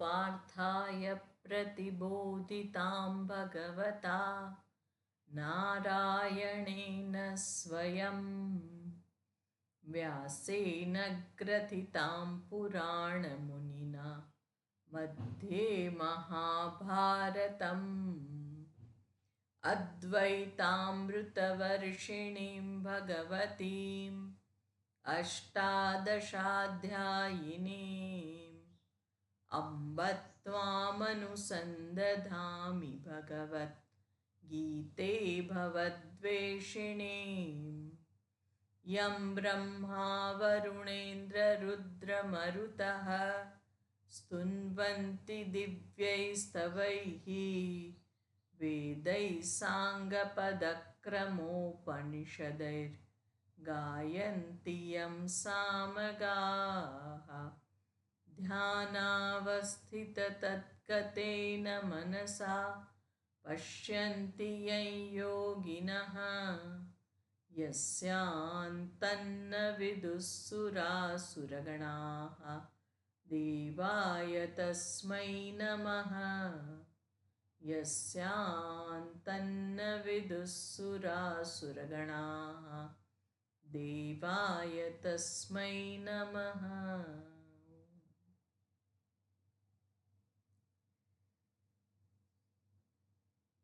पार्थाय प्रतिबोधितां भगवता नारायणेन स्वयं व्यासेन ग्रथितां पुराणमुनिना मध्ये महाभारतम् अद्वैतामृतवर्षिणीं भगवतीम् अष्टादशाध्यायिनीम् अम्ब त्वामनुसन्दधामि भगवद्गीते भवद्वेषिणीम् यं ब्रह्मा वरुणेन्द्ररुद्रमरुतः स्तुन्वन्ति दिव्यैस्तवैः वेदैः साङ्गपदक्रमोपनिषदैर्गायन्ति यं सामगाः ध्यानावस्थिततद्गतेन मनसा पश्यन्ति यं योगिनः यस्यान्तन्न विदुःसुरासुरगणाः देवाय तस्मै नमः यस्यान्तन्न विदुःसुरासुरगणाः देवाय तस्मै नमः।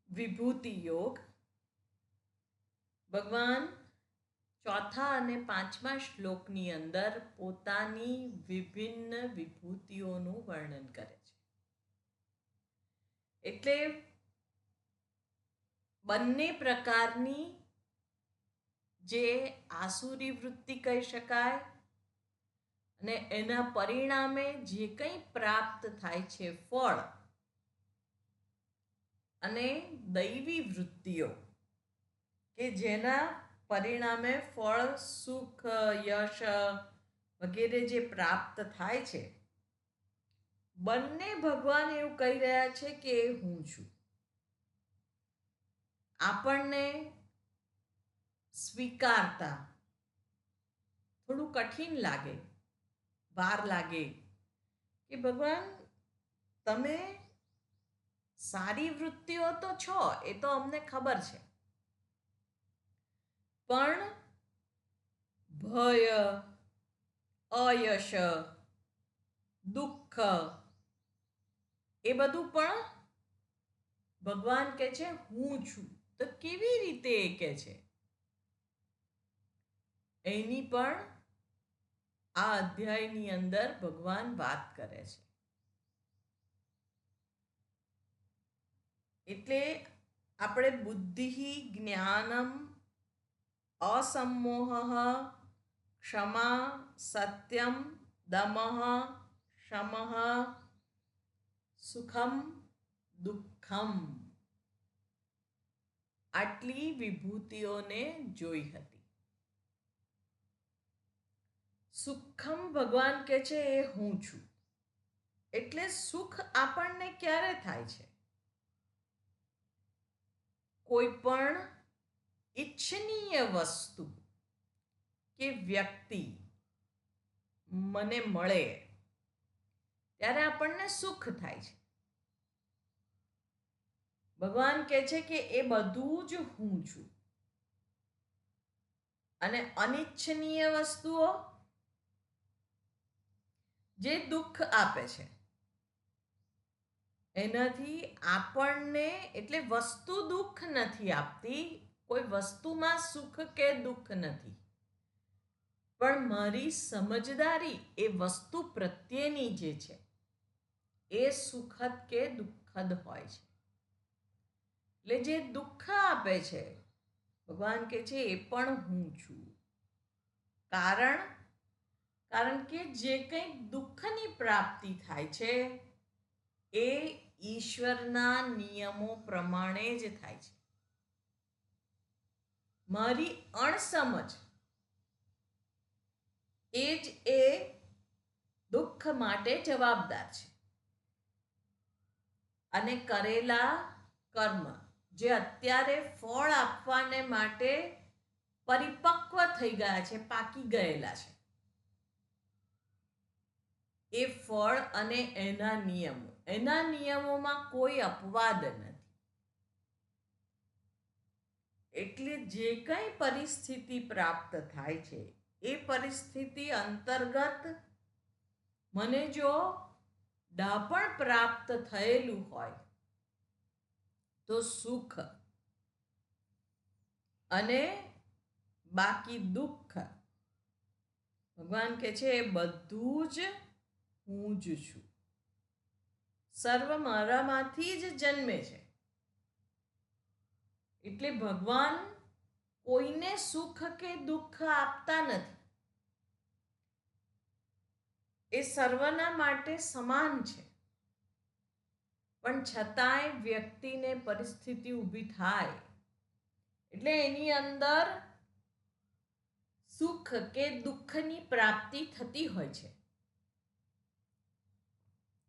વિભૂતિ યોગ ભગવાન ચોથા અને પાંચમા શ્લોકની અંદર પોતાની વિભિન્ન વિભૂતિઓનું વર્ણન કરે છે. એટલે બંને પ્રકારની જે આસુરી વૃત્તિ કહી શકાય અને એના પરિણામે જે કંઈ પ્રાપ્ત થાય છે ફળ, અને દૈવી વૃત્તિઓ કે જેના પરિણામે ફળ, સુખ, યશ વગેરે જે પ્રાપ્ત થાય છે, બંને ભગવાન એવું કહી રહ્યા છે કે એ હું છું. આપણને સ્વીકારતા થોડું કઠિન લાગે, વાર લાગે કે ભગવાન તમે સારી વૃત્તિઓ તો છો, એ તો અમને ખબર છે, પણ ભય, અયશ, દુઃખ એ બધું પણ ભગવાન કહે છે હું છું. તો કેવી રીતે એ કહે છે એની પણ આ અધ્યાયની અંદર ભગવાન વાત કરે છે. એટલે આપણે બુદ્ધિ, જ્ઞાનમ, અસમ્મોહ, ક્ષમા, સત્યમ, દમઃ, શમઃ, સુખમ, દુઃખમ, આટલી વિભૂતિઓને જોઈ હતી. સુખમ ભગવાન કહે છે એ હું છું. એટલે સુખ આપણને ક્યારે થાય છે? કોઈ પણ ઈચ્છનીય વસ્તુ કે વ્યક્તિ મને મળે ત્યારે આપણને સુખ થાય છે. ભગવાન કહે છે કે એ બધું જ હું છું. અને અનિચ્છનીય વસ્તુઓ જે દુઃખ આપે છે, એનાથી આપણને, એટલે વસ્તુ દુઃખ નથી આપતી, કોઈ વસ્તુમાં સુખ કે દુઃખ નથી, પણ મારી સમજદારી એ વસ્તુ પ્રત્યેની જે છે એ સુખદ કે દુઃખદ હોય છે. એટલે જે દુઃખ આપે છે ભગવાન કહે છે એ પણ હું છું. કારણ કે જે કંઈ દુઃખની પ્રાપ્તિ થાય છે એ ઈશ્વરના નિયમો પ્રમાણે જ થાય છે. મારી અણસમજ એ જ એ દુઃખ માટે જવાબદાર છે. અને કરેલા કર્મ જે અત્યારે ફળ આપવાને માટે પરિપક્વ થઈ ગયા છે, પાકી ગયેલા છે, એ ફળ અને એના નિયમો એના નિયમોમાં કોઈ અપવાદ નથી. એટલે જે કંઈ પરિસ્થિતિ પ્રાપ્ત થાય છે એ પરિસ્થિતિ અંતર્ગત મને જો ડાપણ પ્રાપ્ત થયેલું હોય તો સુખ અને બાકી દુઃખ, ભગવાન કહે છે એ બધું જ હું જ છું. સર્વ મારામાંથી જ જન્મે છે. એટલે ભગવાન કોઈને સુખ કે દુઃખ આપતા નથી. એ સર્વના માટે સમાન છે. પણ છતાંય વ્યક્તિને પરિસ્થિતિ ઊભી થાય એટલે એની અંદર સુખ કે દુઃખની પ્રાપ્તિ થતી હોય છે.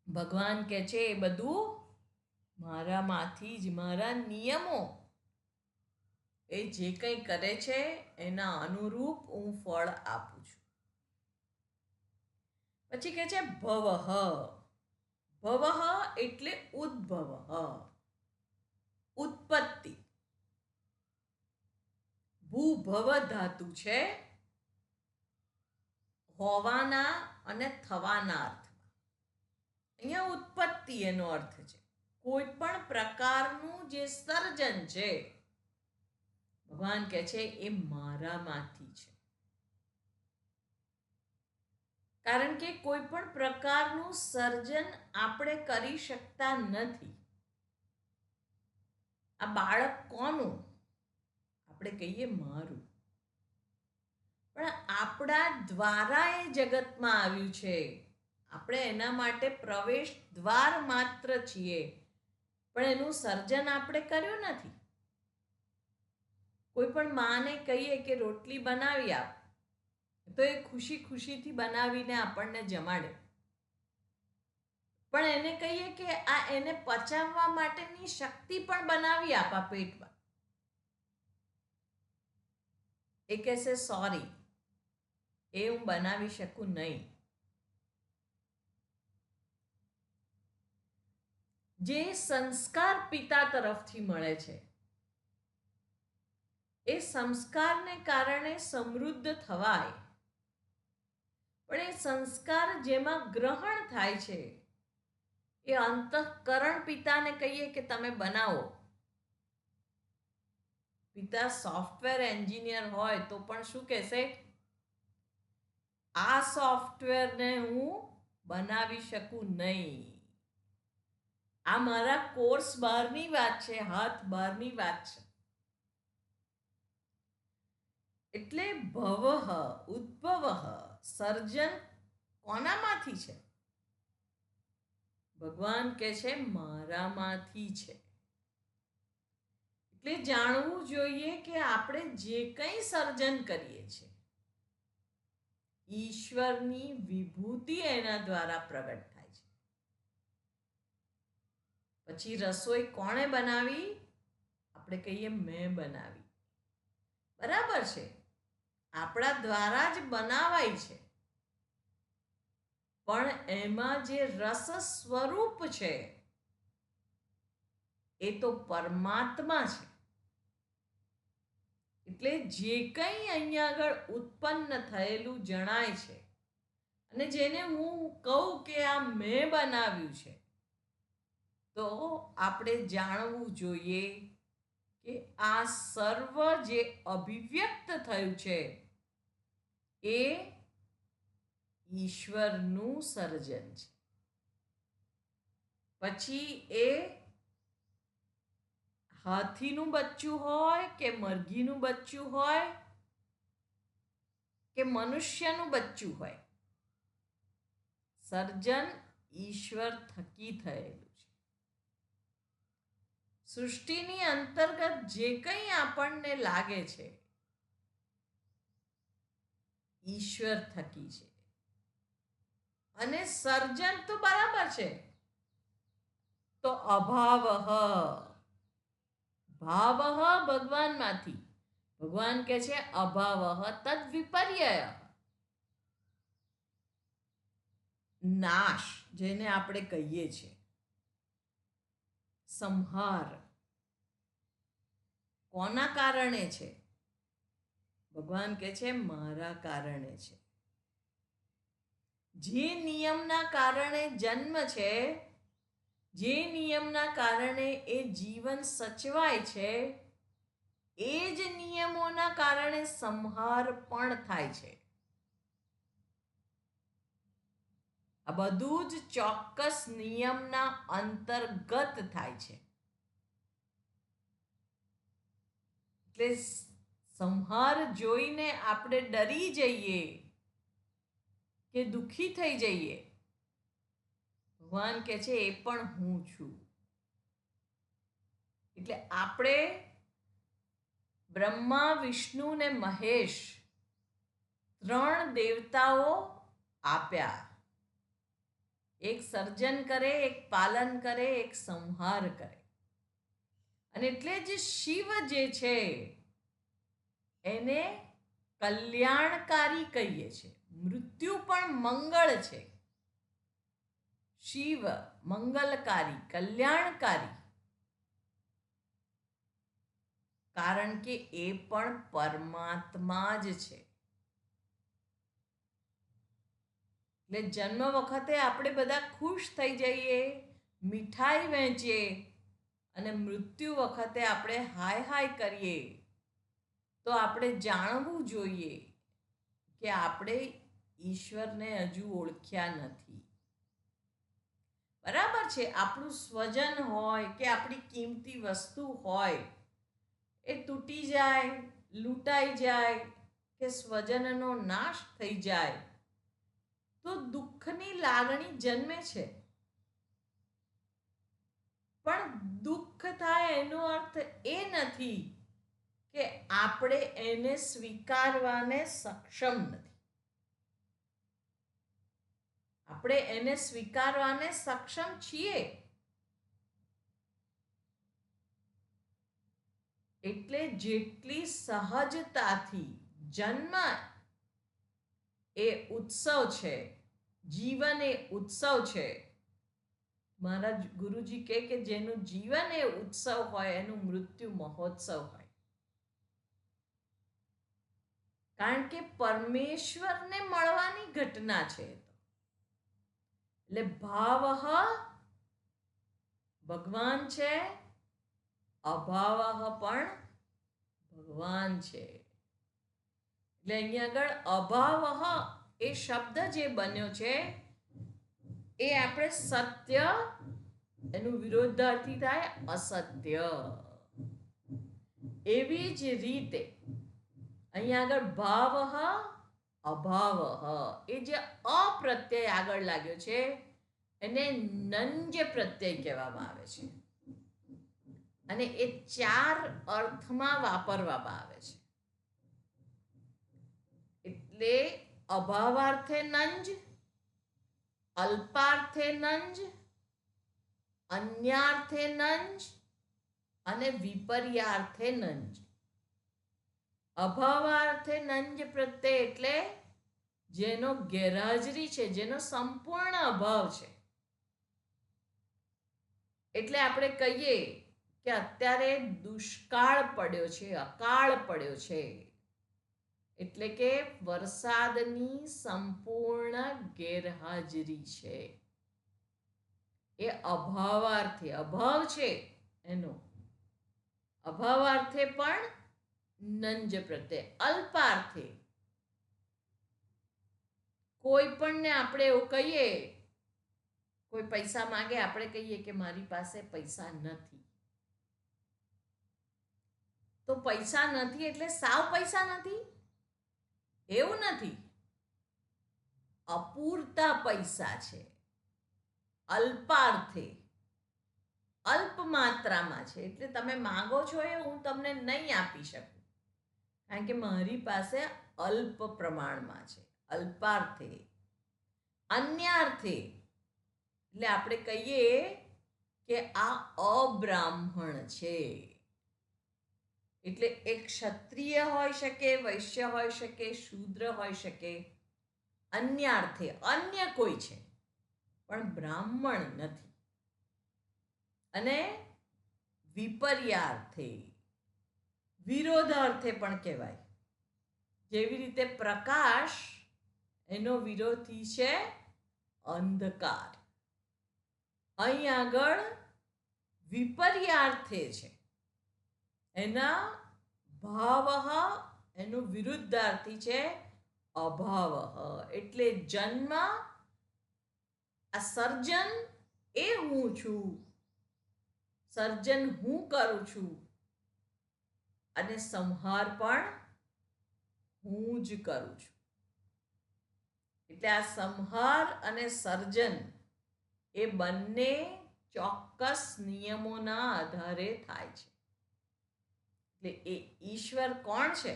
ભગવાન કહે છે એ બધું મારામાંથી જ, મારા નિયમો એ જે કંઈ કરે છે એના અનુરૂપ હું ફળ આપું છું. પછી કહે છે ભવઃ. ભવઃ એટલે ઉદ્ભવ, ઉત્પત્તિ. ભૂભવ ધાતુ છે હોવાના અને થવાના અર્થમાં. અહીંયા ઉત્પત્તિ એનો અર્થ છે. કોઈ પણ પ્રકારનું જે સર્જન છે ભગવાન કહે છે એ મારામાંથી છે. કારણ કે કોઈ પણ પ્રકારનું સર્જન આપણે કરી શકતા નથી. આ બાળક કોનું? આપણે કહીએ મારું. પણ આપણા દ્વારા એ જગતમાં આવ્યું છે. આપણે એના માટે પ્રવેશ દ્વાર માત્ર છીએ, પણ એનું સર્જન આપણે કર્યું નથી. કોઈ પણ માને કહીએ કે રોટલી બનાવી આપ, તો એ ખુશી ખુશીથી બનાવીને આપણને જમાડે. પણ એને કહીએ કે આ એને પચાવવા માટેની શક્તિ પણ બનાવી આપા પેટમાં, એ કહેશે સોરી, એ હું બનાવી શકું નહીં. જે સંસ્કાર પિતા તરફથી મળે છે એ સંસ્કારને કારણે સમૃદ્ધ થવાય. પણ એ સંસ્કાર જેમાં ગ્રહણ થાય છે એ અંતઃકરણ પિતાને કહીએ કે તમે બનાવો. પિતા સોફ્ટવેર એન્જિનિયર હોય તો પણ શું કહેશે? આ સોફ્ટવેરને હું બનાવી શકું નહીં. આ મારા કોર્સ બહારની વાત છે, હાથ બહારની વાત છે. એટલે ભવઃ, ઉદ્ભવઃ, સર્જન કોનામાંથી છે? ભગવાન કહે છે મારામાંથી છે. એટલે જાણવું જોઈએ કે આપણે જે કંઈ સર્જન કરીએ છીએ ઈશ્વરની વિભૂતિ એના દ્વારા પ્રગટ થાય છે. પછી રસોઈ કોણે બનાવી? આપણે કહીએ મેં બનાવી. બરાબર છે, આપણા દ્વારા જ બનાવાય છે. પણ એમાં જે રસ સ્વરૂપ છે એ તો પરમાત્મા છે. એટલે જે કંઈ અહીંયા આગળ ઉત્પન્ન થયેલું જણાય છે અને જેને હું કહું કે આ મેં બનાવ્યું છે, તો આપણે જાણવું જોઈએ કે આ સર્વ જે અભિવ્યક્ત થયું છે એ ઈશ્વરનું સર્જન છે. પછી એ હાથીનું બચ્ચું હોય કે મરઘીનું બચ્ચું હોય કે મનુષ્યનું બચ્ચું હોય, સર્જન ઈશ્વર થકી થયેલું છે. સૃષ્ટિની અંતર્ગત જે કંઈ આપણને લાગે છે ઈશ્વર થકી છે. અને સર્જન તો બરાબર છે, તો અભાવ, ભાવ ભગવાનમાંથી. ભગવાન કહે છે અભાવ તદ વિપર્ય, નાશ જેને આપણે કહીએ છીએ. સંહાર કોના કારણે છે? ભગવાન કહે છે મારા કારણે છે. જે નિયમના કારણે જન્મ છે, જે નિયમના કારણે એ જીવન સચવાય છે, એ જ નિયમોના કારણે સંહાર પણ થાય છે. આ બધું જ ચોક્કસ નિયમના અંતર્ગત થાય છે. એટલે સંહાર જોઈને આપણે ડરી જઈએ કે દુઃખી થઈ જઈએ. ભગવાન કહે છે એ પણ હું છું. એટલે આપણે બ્રહ્મા, વિષ્ણુ ને મહેશ 3 દેવતાઓ આપ્યા. એક સર્જન કરે, એક પાલન કરે, એક સંહાર કરે. અને એટલે જ શિવ જે છે એને કલ્યાણકારી કહીએ છીએ. મૃત્યુ પણ મંગળ છે. શિવ મંગલકારી, કલ્યાણકારી, કારણ કે એ પણ પરમાત્મા જ છે. એટલે જન્મ વખતે આપણે બધા ખુશ થઈ જઈએ, મીઠાઈ વહેંચીએ, અને મૃત્યુ વખતે આપણે હાય હાય કરીએ, તો આપણે જાણવું જોઈએ કે આપણે ઈશ્વરને હજુ ઓળખ્યા નથી. બરાબર છે, આપણું સ્વજન હોય કે આપણી કિંમતી વસ્તુ હોય, એ તૂટી જાય, લૂંટાઈ જાય કે સ્વજનનો નાશ થઈ જાય તો દુઃખની લાગણી જન્મે છે. પણ દુઃખ થાય એનો અર્થ એ નથી કે આપણે એને સ્વીકારવાને સક્ષમ નથી. આપણે એને સ્વીકારવાને સક્ષમ છીએ. એટલે જેટલી સહજતાથી જન્મ એ ઉત્સવ છે, જીવન એ ઉત્સવ છે. મારા ગુરુજી કહે કે જેનું જીવન એ ઉત્સવ હોય એનું મૃત્યુ મહોત્સવ હોય. કારણ કે પરમેશ્વરને મળવાની ઘટના છે. એટલે ભાવઃ ભગવાન છે, અભાવઃ પણ ભગવાન છે. એટલે અહીંયા આગળ અભાવઃ એ શબ્દ જે બન્યો છે એ આપણે સત્ય, એનું વિરોધાર્થી થાય અસત્ય. એવી જ રીતે અહીંયા આગળ ભાવઃ અભાવઃ એ જે અપ્રત્યય આગળ લાગ્યો છે એને નંજ પ્રત્યય કહેવામાં આવે છે. અને એ 4 અર્થમાં વાપરવામાં આવે છે. એટલે અભાવાર્થે નંજ, અલ્પાર્થે નંજ, અન્યાર્થે નંજ અને વિપર્યાર્થે નંજ. અભાવાર્થે નંજ પ્રત્યય એટલે જેનો ગેરહાજરી છે, જેનો સંપૂર્ણ અભાવ છે. એટલે આપણે કહીએ કે અત્યારે દુષ્કાળ પડ્યો છે, અકાળ પડ્યો છે, એટલે કે વરસાદની સંપૂર્ણ ગેરહાજરી છે. એ અભાવાર્થે અભાવ છે એનો. અભાવાર્થે પણ નંજ પ્રત્યય. અલ્પાર્થે કોઈ પણને આપણે એવું કહીએ, કોઈ પૈસા માંગે, આપણે કહીએ કે મારી પાસે પૈસા નથી. તો પૈસા નથી એટલે સાવ પૈસા નથી એવું નથી. અપૂરતા પૈસા છે. અલ્પાર્થે અલ્પ માત્રામાં છે. એટલે તમે માંગો છો એ હું તમને નહીં આપી શકું, કારણ કે મારી પાસે અલ્પ પ્રમાણમાં છે. અલ્પાર્થે. અન્યાર્થે એટલે આપણે કહીએ કે આ અબ્રાહ્મણ છે. એટલે એક ક્ષત્રિય હોઈ શકે, વૈશ્ય હોઈ શકે, શૂદ્ર હોઈ શકે. અન્યાર્થે અન્ય કોઈ છે પણ બ્રાહ્મણ નથી. અને વિપર્યાર્થે, વિરોધાર્થે પણ કહેવાય. જેવી રીતે પ્રકાશ એનો વિરોધી છે અંધકાર. અહીં આગળ વિપર્યાર્થે છે, એના ભાવ એનું વિરુદ્ધાર્થી છે અભાવ. એટલે જન્મ, આ સર્જન એ હું છું, સર્જન હું કરું છું, અને સંહાર પણ હું જ કરું છું. એટલે આ સંહાર અને સર્જન એ બંને ચોક્કસ નિયમોના આધારે થાય છે. એટલે એ ઈશ્વર કોણ છે?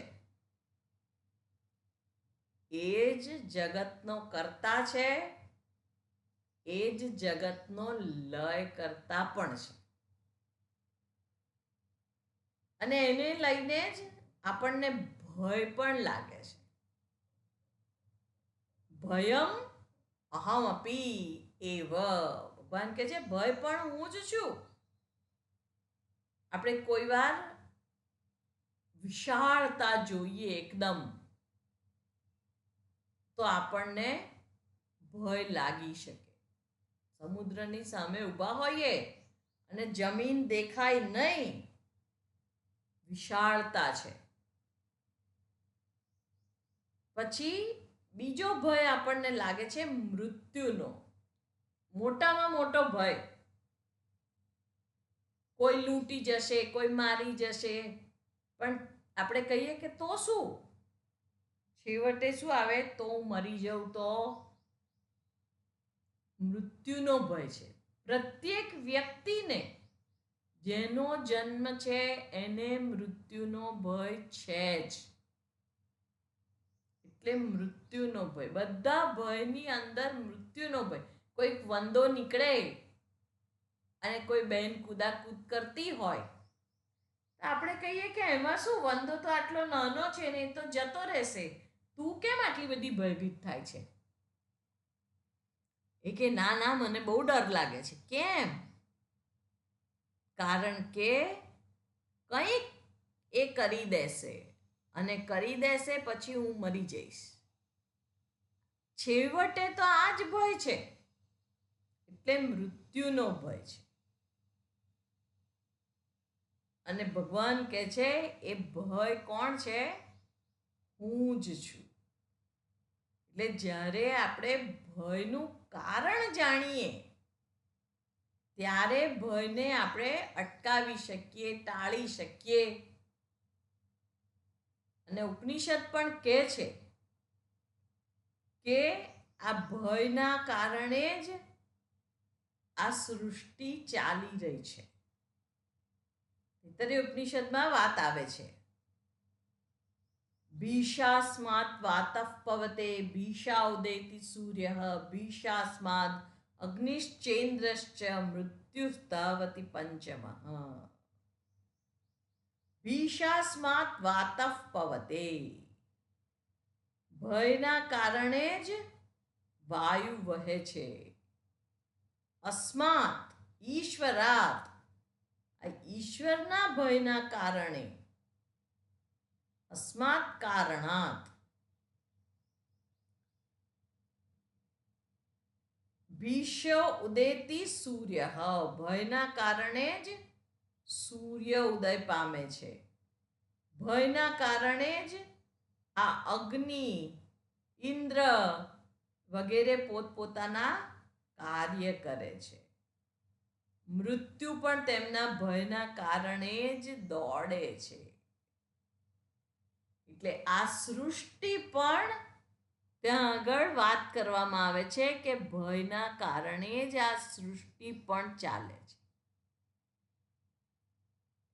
એ જ જગતનો કર્તા છે, એ જ જગતનો લય કરતા પણ છે. અને એને લઈને જ આપણને ભય પણ લાગે છે. ભયમ અહમ અપી એવ, ભગવાન કહે છે ભય પણ હું જ છું. આપણે કોઈ વાર વિશાળતા જોઈએ એકદમ, તો આપણને ભય લાગી શકે. સમુદ્રની સામે ઊભા હોઈએ અને જમીન દેખાય નહીં, વિશાળતા છે. પછી બીજો ભય આપણને લાગે છે મૃત્યુનો, મોટામાં મોટો ભય. કોઈ લૂંટી જશે, કોઈ મારી જશે, પણ આપણે કહીએ કે તો શું, છેવટે શું આવે? તો મરી જાઉં તો? મૃત્યુનો ભય છે. પ્રત્યેક વ્યક્તિને, જેનો જન્મ છે એને મૃત્યુનો ભય છે જ. એટલે મૃત્યુનો ભય, બધા ભયની અંદર મૃત્યુનો ભય. કોઈક વંદો નીકળે અને કોઈ બહેન કૂદાકૂદ કરતી હોય, આપણે કહીએ કે એમાં શું, વંદો તો આટલો નાનો છે ને, એ તો જતો રહેશે, તું કેમ આટલી બધી ભયભીત થાય છે? એ કે ના ના, મને બહુ ડર લાગે છે. કેમ? કારણ કે કંઈક એ કરી દેશે, અને કરી દેશે પછી હું મરી જઈશ. છેવટે તો આ જ ભય છે. એટલે મૃત્યુનો ભય છે. અને ભગવાન કહે છે એ ભય કોણ છે? હું જ છું. એટલે જ્યારે આપણે ભયનું કારણ જાણીએ, ત્યારે ભયને આપણે અટકાવી શકીએ, ટાળી શકીએ. અને ઉપનિષદ પણ કહે છે કે આ ભયના કારણે જ આ સૃષ્ટિ ચાલી રહી છે. તૈત્તરીય ઉપનિષદમાં વાત આવે છે, ભીષાસ્માદ વાતઃ પવતે, ભીષા ઉદેતિ સૂર્ય, ભીષાસ્માદ અગ્નિશ્ચેન્દ્રશ્ચ, મૃત્યુસ્તાવતિ પંચમઃ. ભીષાસ્માદ વાતઃ પવતે, ભયના કારણે જ વાયુ વહે છે. અસ્માત ઈશ્વરાત, આ ઈશ્વરના ભયના કારણે. અસ્માત કારણાત. ભીષ્ય ઉદેતિ સૂર્ય, ભયના કારણે જ સૂર્ય ઉદય પામે છે. ભયના કારણે જ આ અગ્નિ, ઇન્દ્ર વગેરે પોતપોતાના કાર્ય કરે છે. મૃત્યુ પણ તેમના ભયના કારણે જ દોડે છે. એટલે આ સૃષ્ટિ પણ, ત્યાં આગળ વાત કરવામાં આવે છે કે ભયના કારણે જ આ સૃષ્ટિ પણ ચાલે છે.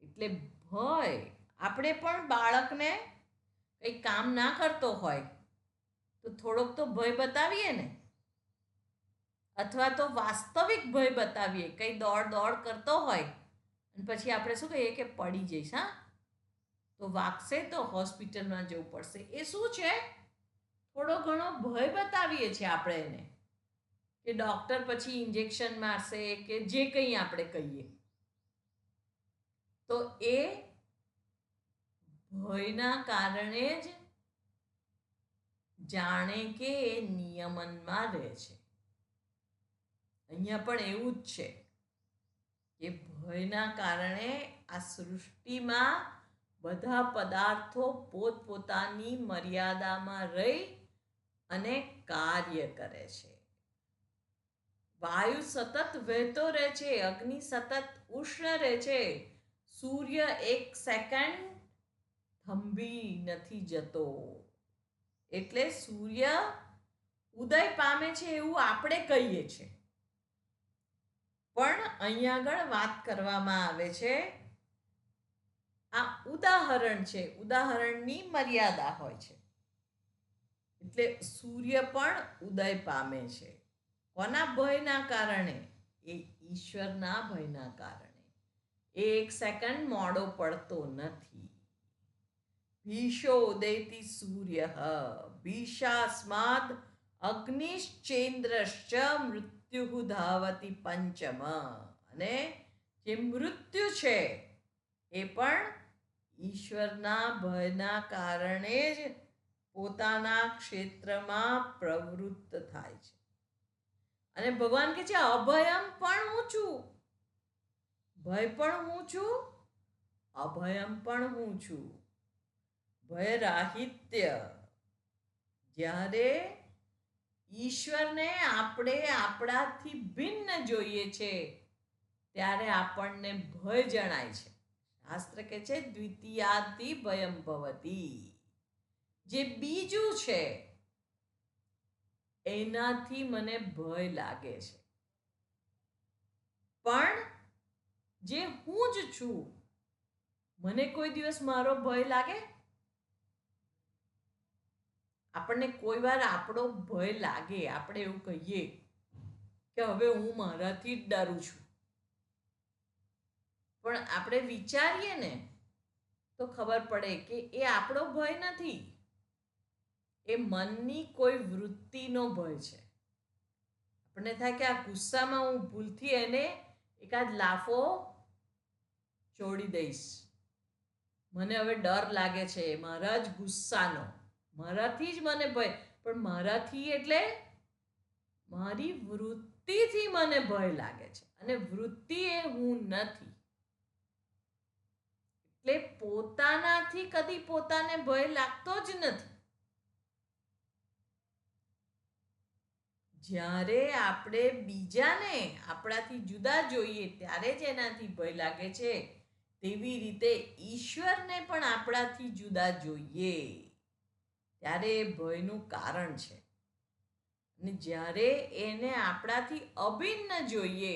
એટલે ભય, આપણે પણ બાળકને કંઈ કામ ના કરતો હોય તો થોડોક તો ભય બતાવીએ ને, અથવા તો વાસ્તવિક ભય બતાવીએ. કંઈ દોડ દોડ કરતો હોય અને પછી આપણે શું કહીએ કે પડી જઈશ, હા તો વાગશે તો હોસ્પિટલમાં જવું પડશે. એ શું છે? થોડો ઘણો ભય બતાવીએ છીએ આપણે એને, કે ડૉક્ટર પછી ઇન્જેક્શન મારશે કે જે કંઈ આપણે કહીએ. તો એ ભયના કારણે જ જાણે કે એ નિયમનમાં રહે છે. અહીંયા પણ એવું જ છે કે ભયના કારણે આ સૃષ્ટિમાં બધા પદાર્થો પોતપોતાની મર્યાદામાં રહી અને કાર્ય કરે છે. વાયુ સતત વહેતો રહે છે, અગ્નિ સતત ઉષ્ણ રહે છે, સૂર્ય એક સેકન્ડ થંભી નથી જતો. એટલે સૂર્ય ઉદય પામે છે એવું આપણે કહીએ છીએ, પણ અહીંયા આગળ વાત કરવામાં આવે છે, આ ઉદાહરણ છે, ઉદાહરણની મર્યાદા હોય છે. એટલે સૂર્ય પણ ઉદય પામે છે. કોના ભયના કારણે? એ ઈશ્વરના ભયના કારણે. એ એક સેકન્ડ મોડો પડતો નથી. ભીષો ઉદયતિ સૂર્ય ભીષાસ્માદ અગ્નિશ્ચેન્દ્રશ્ચ મૃત્યુ ધાવતી પંચમ. અને જે મૃત્યુ છે એ પણ ઈશ્વરના ભયના કારણે જ પોતાના ક્ષેત્રમાં પ્રવૃત્ત થાય છે. અને ભગવાન કહે છે અભયમ પણ હું છું, ભય પણ હું છું, અભયમ પણ હું છું. ભયરાહિત્ય. જ્યારે ઈશ્વરને આપણે આપણાથી ભિન્ન જોઈએ છે ત્યારે આપણને ભય જણાય છે. શાસ્ત્ર કહે છે દ્વિતીયાદિ ભયમ ભવતી. જે બીજું છે એનાથી મને ભય લાગે છે, પણ જે હું જ છું મને કોઈ દિવસ મારો ભય લાગે? આપણને કોઈ વાર આપણો ભય લાગે, આપણે એવું કહીએ કે હવે હું મારાથી જ ડરું છું, પણ આપણે વિચારીએ ને તો ખબર પડે કે એ આપણો ભય નથી, એ મનની કોઈ વૃત્તિનો ભય છે. આપણને થાય કે આ ગુસ્સામાં હું ભૂલથી એને એકાદ લાફો છોડી દઈશ, મને હવે ડર લાગે છે મારા જ ગુસ્સાનો, મારાથી જ મને ભય. પણ મારાથી એટલે મારી વૃત્તિથી મને ભય લાગે છે, અને વૃત્તિ એ હું નથી. એટલે પોતાનાથી કદી પોતાને ભય લાગતો જ નથી. જ્યારે આપણે બીજાને આપણાથી જુદા જોઈએ ત્યારે જ એનાથી ભય લાગે છે. તેવી રીતે ઈશ્વરને પણ આપણાથી જુદા જોઈએ ત્યારે એ ભયનું કારણ છે. અને જ્યારે એને આપણાથી અભિન્ન જોઈએ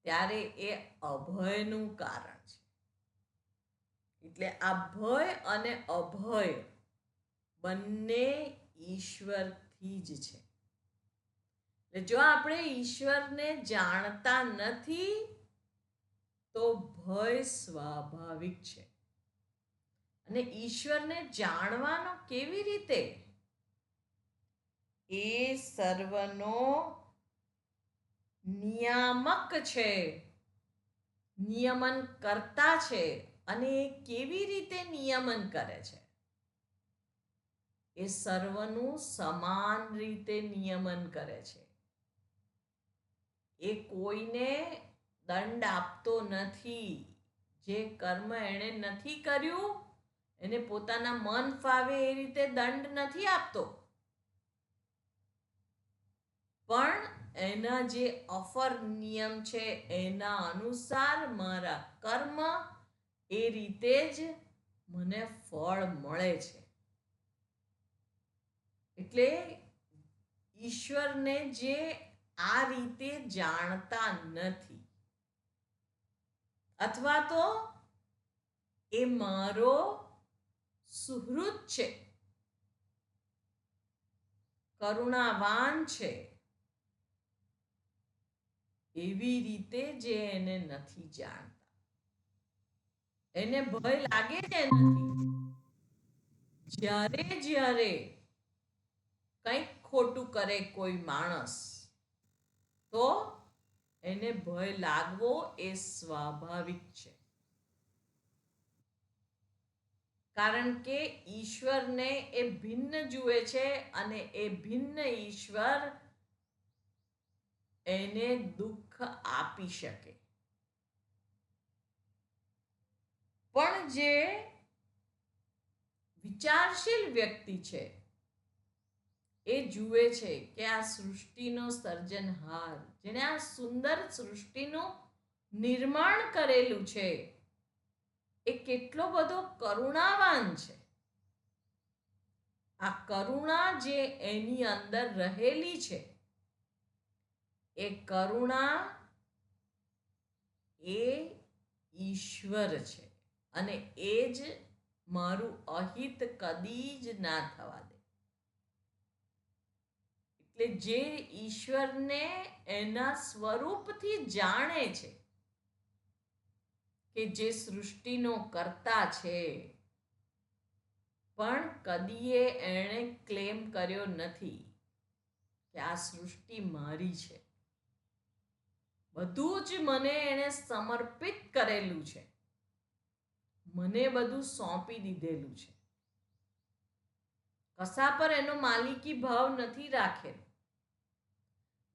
ત્યારે એ અભયનું કારણ છે. એટલે આ ભય અને અભય બંને ઈશ્વરથી જ છે. જો આપણે ઈશ્વરને જાણતા નથી તો ભય સ્વાભાવિક છે. અને ઈશ્વરને જાણવાનો કેવી રીતે? એ સર્વનો નિયામક છે, નિયમન કરતા છે. અને એ કેવી રીતે નિયમન કરે છે? એ સર્વનું સમાન રીતે નિયમન કરે છે. એ કોઈને દંડ આપતો નથી. જે કર્મ એણે નથી કર્યું એને પોતાના મન ફાવે એ રીતે દંડ નથી આપતો, પણ એના જે અફર નિયમ છે એના અનુસાર મારા કર્મ એ રીતે જ મને ફળ મળે છે. એટલે ઈશ્વરને જે આ રીતે જાણતા નથી, અથવા તો એ મારો સુહૃદ છે, કરુણાવાન છે, એવી રીતે જે એને નથી જાણતા, એને ભય લાગે જ નથી. જ્યારે જ્યારે કંઈક ખોટું કરે કોઈ માણસ તો એને ભય લાગવો એ સ્વાભાવિક છે. કારણ કે ઈશ્વરને એ ભિન્ન જુએ છે અને એ ભિન્ન ઈશ્વર એને દુઃખ આપી શકે. પણ જે વિચારશીલ વ્યક્તિ છે એ જુએ છે કે આ સૃષ્ટિનો સર્જનહાર, જેને આ સુંદર સૃષ્ટિનું નિર્માણ કરેલું છે, એ કેટલો બધો કરુણાવાન છે. આ કરુણા જે એની અંદર રહેલી છે, એ કરુણા એ ઈશ્વર છે અને એ જ મારું અહિત કદી જ ના થવા દે. એટલે જે ઈશ્વરને એના સ્વરૂપથી જાણે છે કે જે સૃષ્ટિનો કર્તા છે, પણ કદીએ એણે ક્લેમ કર્યો નથી કે આ સૃષ્ટિ મારી છે. બધું જ મને એણે સમર્પિત કરેલું છે, મને બધું સોંપી દીધેલું છે. કશા પર એનો માલિકી ભાવ નથી રાખેલો.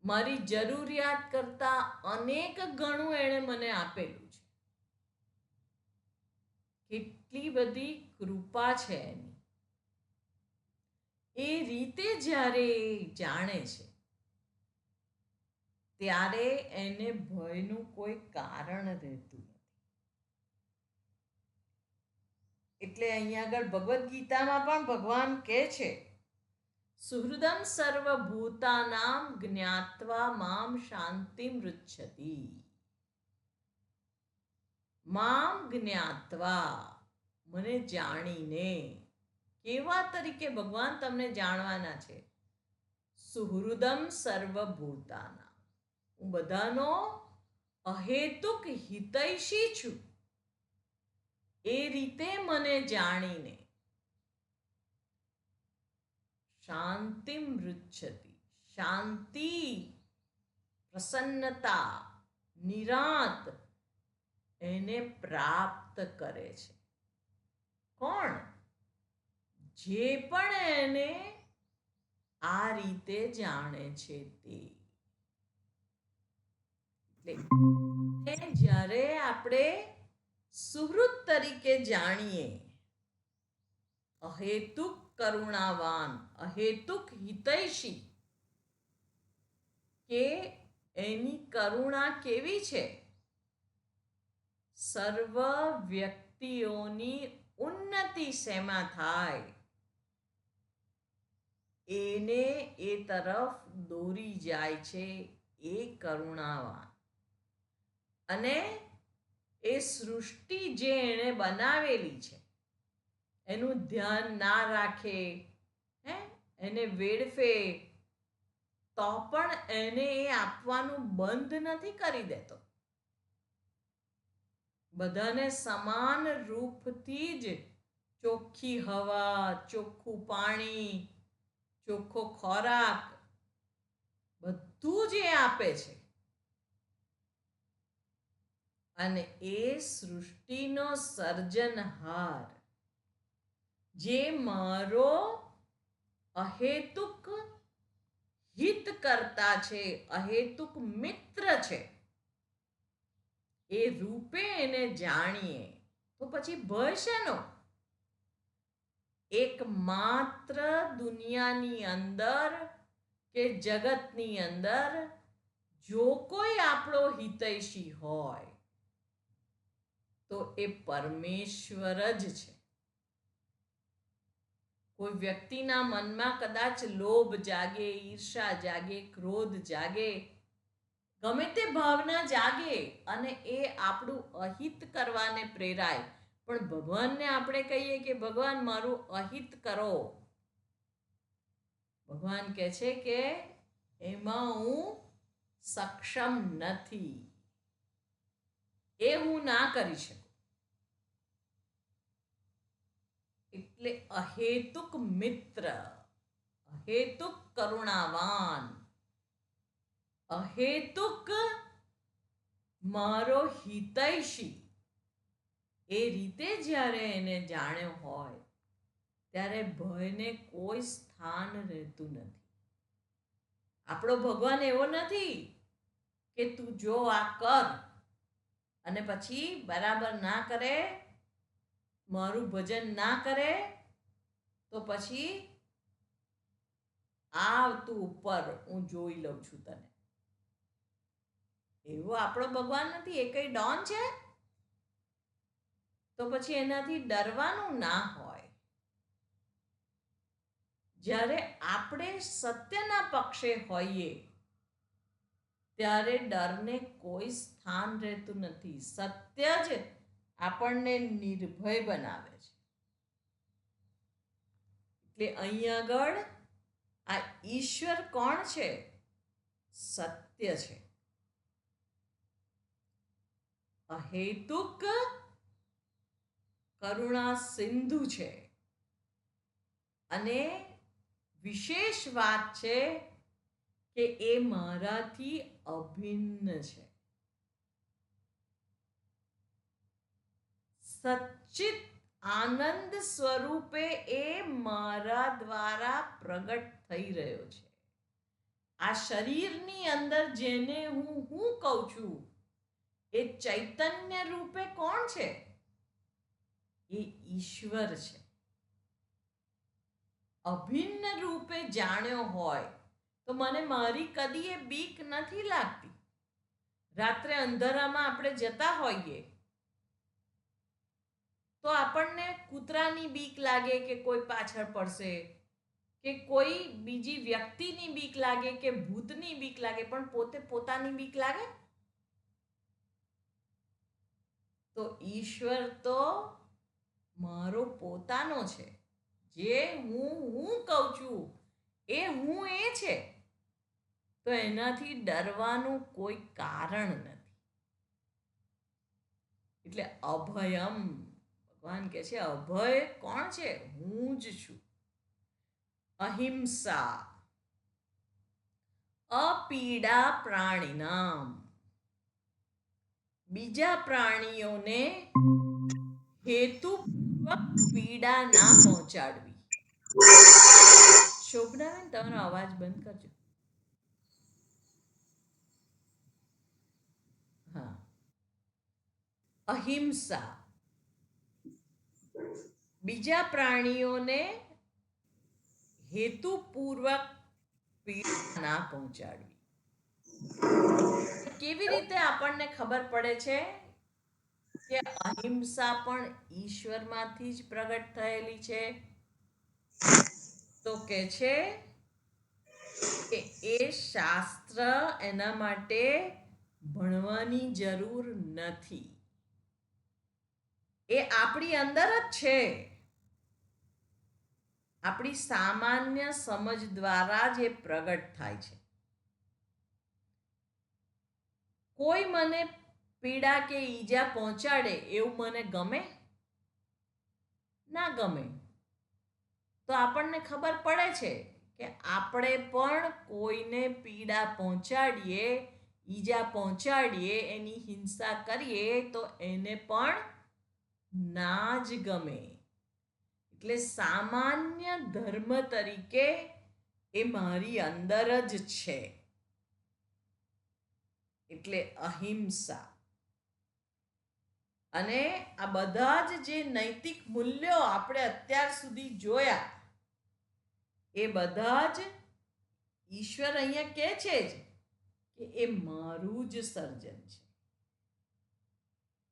મારી જરૂરિયાત કરતા અનેક ગણું એણે મને આપેલું છે. કેટલી બધી કૃપા છે એની. એ રીતે જ્યારે જાણે છે ત્યારે એને ભયનું કોઈ કારણ રહેતું નથી. એટલે અહીંયા આગળ ભગવદ્ ગીતામાં પણ ભગવાન કહે છે, સુહૃદમ સર્વભૂતાનામ જ્ઞાત્વા મામ શાંતિ મૃચ્છતિ. મામ જ્ઞાત્વા, મને જાણીને. કેવા તરીકે ભગવાન તમને જાણવાના છે? સુહૃદમ સર્વભૂતાના, હું બધાનો અહેતુક હિતૈષી છું. એ રીતે મને જાણીને શાંતિ મૃચ્છતિ, શાંતિ, પ્રસન્નતા, નિરાંત એને પ્રાપ્ત કરે છે. કોણ? જે પણ એને આ રીતે જાણે છે તે. એટલે જ્યારે આપણે સુહૃદ તરીકે જાણીએ, અહેતુક કરુણાવાન, અહેતુક હિતૈષી, કે એની કરુણા કેવી છે? સર્વ વ્યક્તિઓની ઉન્નતિ શેમાં થાય એને એ તરફ દોરી જાય છે એ કરુણાવાન. અને એ સૃષ્ટિ જે એણે બનાવેલી છે એનું ધ્યાન ના રાખે, એને વેડફે, તો પણ એને એ આપવાનું બંધ નથી કરી દેતો. બધાને સમાન રૂપથી જ ચોખ્ખી હવા, ચોખ્ખું પાણી, ચોખ્ખો ખોરાક બધું જ એ આપે છે. અને એ સૃષ્ટિનો સર્જનહાર જે મારો અહેતુક હિત કરતા છે, અહેતુક મિત્ર છે, એ રૂપે એને જાણીએ તો પછી ભય શેનો? એકમાત્ર દુનિયાની અંદર કે જગતની અંદર જો કોઈ આપણો હિતૈષી હોય તો એ પરમેશ્વર જ છે. કોઈ વ્યક્તિના મનમાં કદાચ લોભ જાગે, ઈર્ષા જાગે, ક્રોધ જાગે, ગમે તે ભાવના જાગે અને એ આપણું અહિત કરવાને પ્રેરાય, પણ ભગવાનને આપણે કહીએ કે ભગવાન મારું અહિત કરો, ભગવાન કહે છે કે એમાં હું સક્ષમ નથી, એ હું ના કરી શકું. એટલે અહેતુક મિત્ર, અહેતુક કરુણાવાન, અહેતુક મારો હિતૈષી, એ રીતે જ્યારે એને જાણ્યો હોય ત્યારે ભયને કોઈ સ્થાન રહેતું નથી. આપણો ભગવાન એવો નથી કે તું જો આ કર અને પછી બરાબર ના કરે, મારું ભજન ના કરે તો પછી તું ઉપર, હું જોઈ લઉં છું તને. એવો આપણો ભગવાન નથી. એ કઈ ડોન છે? તો પછી એનાથી ડરવાનું ના હોય. જ્યારે આપણે સત્યના પક્ષે હોઈએ ત્યારે ડરને કોઈ સ્થાન રહેતું નથી. સત્ય જ આપણને નિર્ભય બનાવે છે. એટલે અહીં આગળ આ ઈશ્વર કોણ છે? સત્ય છે. અહેતુક કરુણા સિંધુ છે. અને વિશેષ વાત છે કે એ મારાથી અભિન્ન છે. સચ્ચિત આનંદ સ્વરૂપે એ મારા દ્વારા પ્રગટ થઈ રહ્યો છે. આ શરીરની અંદર જેને હું કહું છું એ ચૈતન્ય રૂપે કોણ છે? એ ઈશ્વર છે. અભિન્ન રૂપે જાણ્યો હોય તો મને મારી કદી એ બીક નથી લાગતી. રાત્રે અંધારામાં આપણે જતા હોઈએ તો આપણને કૂતરાની બીક લાગે કે કોઈ પાછળ પડશે, કે કોઈ બીજી વ્યક્તિની બીક લાગે, કે ભૂતની બીક લાગે, પણ પોતાની બીક લાગે? તો ઈશ્વર તો મારો પોતાનો છે. જે હું કહું છું એ હું એ છે. તો એનાથી ડરવાનું કોઈ કારણ નથી. એટલે અભયમ, ભગવાન કહે છે અભય કોણ છે? હું જ છું. અહિંસા અપીડા પ્રાણીનામ, બીજા પ્રાણીઓને હેતુપૂર્વક પીડા ના પહોંચાડવી. શોભનાબેન, તમારો અવાજ બંધ કરજો. હા. અહિંસા, બીજા પ્રાણીઓને હેતુપૂર્વક પીડા ના પહોંચાડવી. કેવી રીતે આપણને ખબર પડે છે કે અહિંસા પણ ઈશ્વરમાંથી જ પ્રગટ થયેલી છે? તો કે છે કે એ શાસ્ત્ર એના માટે ભણવાની જરૂર નથી. એ આપણી અંદર જ છે. આપણી સામાન્ય સમજ દ્વારા જ એ પ્રગટ થાય છે. કોઈ મને પીડા કે ઈજા પહોંચાડે એવું મને ગમે? ના ગમે. તો આપણને ખબર પડે છે કે આપણે પણ કોઈને પીડા પહોંચાડીએ, ઈજા પહોંચાડીએ, એની હિંસા કરીએ તો એને પણ ના જ ગમે. એટલે સામાન્ય ધર્મ તરીકે એ મારી અંદર જ છે. એટલે અહિંસા. અને આ બધા જ જે નૈતિક મૂલ્યો આપણે અત્યાર સુધી જોયા એ બધા જ ઈશ્વર અહીંયા કહે છે જ કે એ મારું જ સર્જન છે.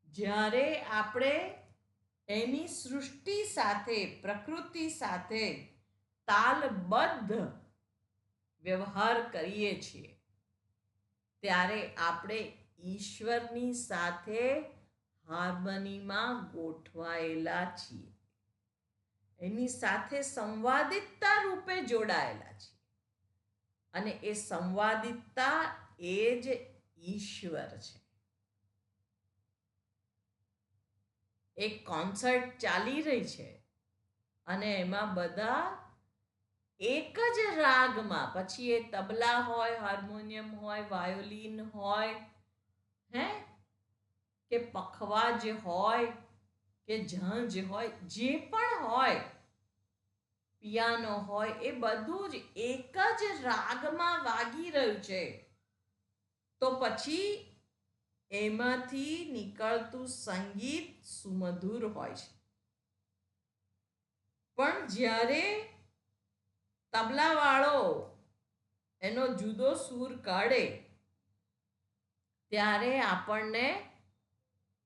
જ્યારે આપણે એની સૃષ્ટિ સાથે, પ્રકૃતિ સાથે તાલબદ્ધ વ્યવહાર કરીએ છીએ ત્યારે આપણે ઈશ્વરની સાથે હાર્મનીમાં ગોઠવાયેલા છીએ. એની સાથે સંવાદિતતા રૂપે જોડાયેલા છીએ. અને એ સંવાદિતતા એ જ ઈશ્વર છે. એક કોન્સર્ટ ચાલી રહી છે અને એમાં બધા એક જ રાગમાં, પછી એ તબલા હોય, હાર્મોનિયમ હોય, વાયોલિન હોય, કે પખવાજ હોય, કે ઝંઝ હોય, જે પણ હોય, પિયાનો હોય, એ બધું જ એક જ રાગમાં વાગી રહ્યું છે, તો પછી એમાંથી નીકળતું સંગીત સુમધુર હોય છે. પણ જ્યારે તબલાવાળો એનો જુદો સૂર કાઢે ત્યારે આપણને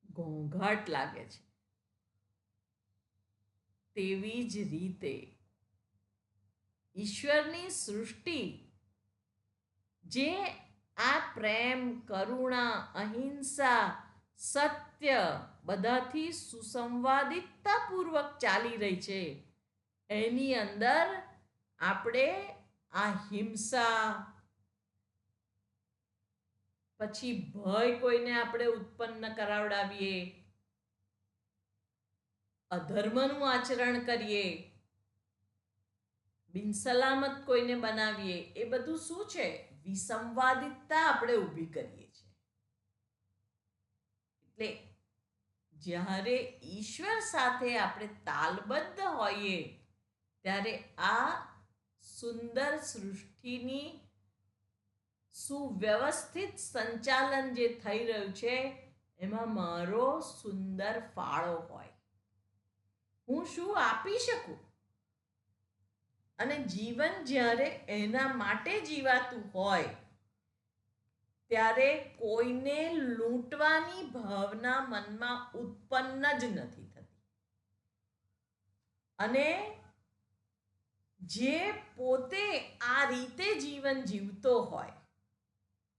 ઘોંઘાટ લાગે છે. તેવી જ રીતે ઈશ્વરની સૃષ્ટિ જે આ પ્રેમ, કરુણા, અહિંસા, સત્ય બધાથી સુસંવાદિતતાપૂર્વક ચાલી રહી છે, એની અંદર આપણે આ હિંસા, પછી ભય કોઈને આપણે ઉત્પન્ન કરાવડાવીએ, અધર્મનું આચરણ કરીએ, બિનસલામત કોઈને બનાવીએ, એ બધું શું છે? વિસંવાદિતતા આપણે ઊભી કરીએ છીએ. એટલે જ્યારે ઈશ્વર સાથે આપણે તાલબદ્ધ હોઈએ ત્યારે આ સુંદર સૃષ્ટિની સુવ્યવસ્થિત સંચાલન જે થઈ રહ્યું છે એમાં મારો સુંદર ફાળો હોય, હું શું આપી શકું. અને જીવન જ્યારે એના માટે જીવાતું હોય ત્યારે કોઈને લૂંટવાની ભાવના મનમાં ઉત્પન્ન જ નથી થતી. અને જે પોતે આ રીતે જીવન જીવતો હોય,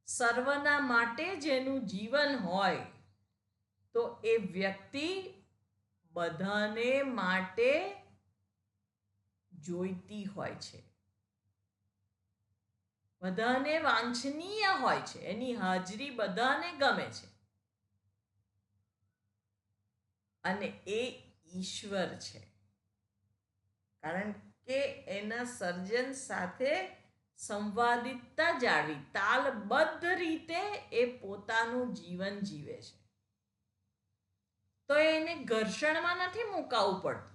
સર્વના માટે જેનું જીવન હોય, તો એ વ્યક્તિ બધાને માટે જોઈતી હોય છે, બધાને વાંછનીય હોય છે, એની હાજરી બધાને ગમે છે. અને એ ઈશ્વર છે, કારણ કે એના સર્જન સાથે સંવાદિતતા જાળવી તાલબદ્ધ રીતે એ પોતાનું જીવન જીવે છે. તો એને ઘર્ષણમાં નથી મુકાવવું પડતું.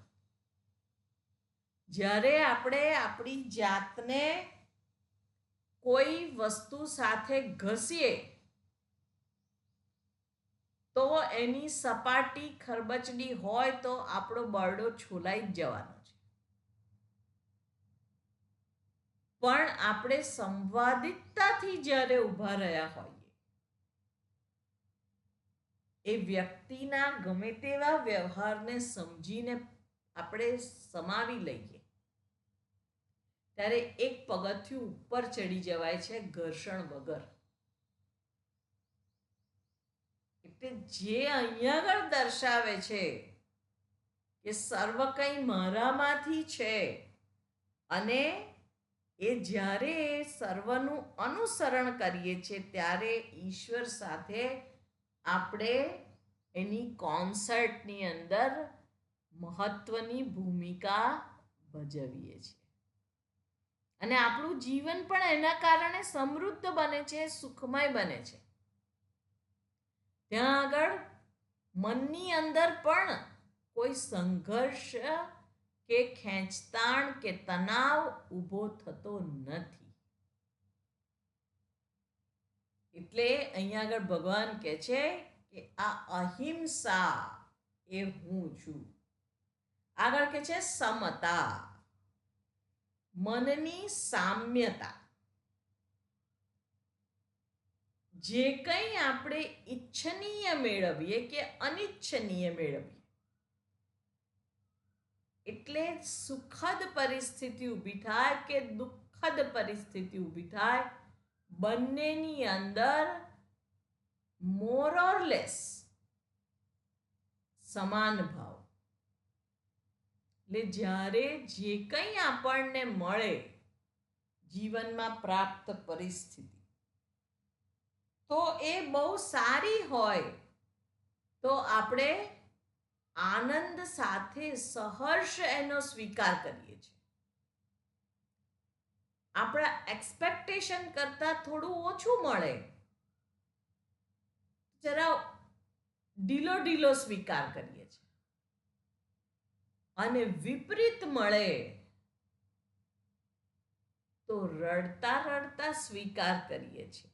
જ્યારે આપણે આપણી જાતને કોઈ વસ્તુ સાથે ઘસીએ તો એની સપાટી ખરબચડી હોય તો આપણો બરડો છોલાઈ જ જવાનો છે. પણ આપણે સંવાદિતતાથી જ્યારે ઊભા રહ્યા હોઈએ, એ વ્યક્તિના ગમે તેવા વ્યવહારને સમજીને આપણે સમાવી લઈએ ત્યારે એક પગથિયું ઉપર ચડી જવાય છે ઘર્ષણ વગર. એટલે જે અહીંયા આગળ દર્શાવે છે કે સર્વ કંઈ મારામાંથી છે, અને એ જ્યારે સર્વનું અનુસરણ કરીએ છીએ ત્યારે ઈશ્વર સાથે આપણે એની કોન્સર્ટની અંદર મહત્વની ભૂમિકા ભજવીએ છીએ. અને આપણું જીવન પણ એના કારણે સમૃદ્ધ બને છે, સુખમય બને છે. ત્યાં આગળ મનની અંદર પણ કોઈ સંઘર્ષ કે ખેંચતાણ કે તણાવ ઊભો થતો નથી. એટલે અહીંયા આગળ ભગવાન કહે છે કે આ અહિંસા એ હું છું. આગળ કહે છે સમતા, મનની સામ્યતા. જે કંઈ આપણે ઈચ્છનીય મેળવીએ કે અનિચ્છનીય મેળવીએ, એટલે સુખદ પરિસ્થિતિ ઊભી થાય કે દુઃખદ પરિસ્થિતિ ઊભી થાય, બંનેની અંદર મોર ઓર લેસ સમાન ભાવ. એટલે જ્યારે જે કંઈ આપણને મળે જીવનમાં પ્રાપ્ત પરિસ્થિતિ, તો એ બહુ સારી હોય તો આપણે આનંદ સાથે સહર્ષ એનો સ્વીકાર કરીએ છીએ. આપણા એક્સપેક્ટેશન કરતાં થોડું ઓછું મળે, જરા ઢીલો ઢીલો સ્વીકાર કરીએ છીએ. અને વિપરીત મળે તો રડતા રડતા સ્વીકાર કરીએ છીએ,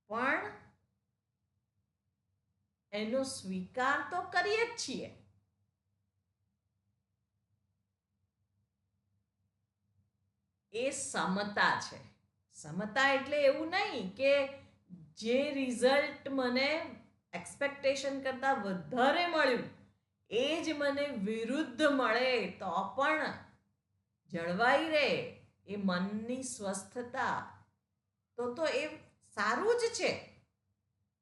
પણ એનો સ્વીકાર તો કરીએ જ છીએ, એ સમતા છે. સમતા એટલે એવું નહીં કે જે રિઝલ્ટ મને એક્સપેક્ટેશન કરતાં વધારે મળ્યું એ જ મને વિરુદ્ધ મળે તો પણ જળવાઈ રહે એ મનની સ્વસ્થતા, તો એ સારું જ છે.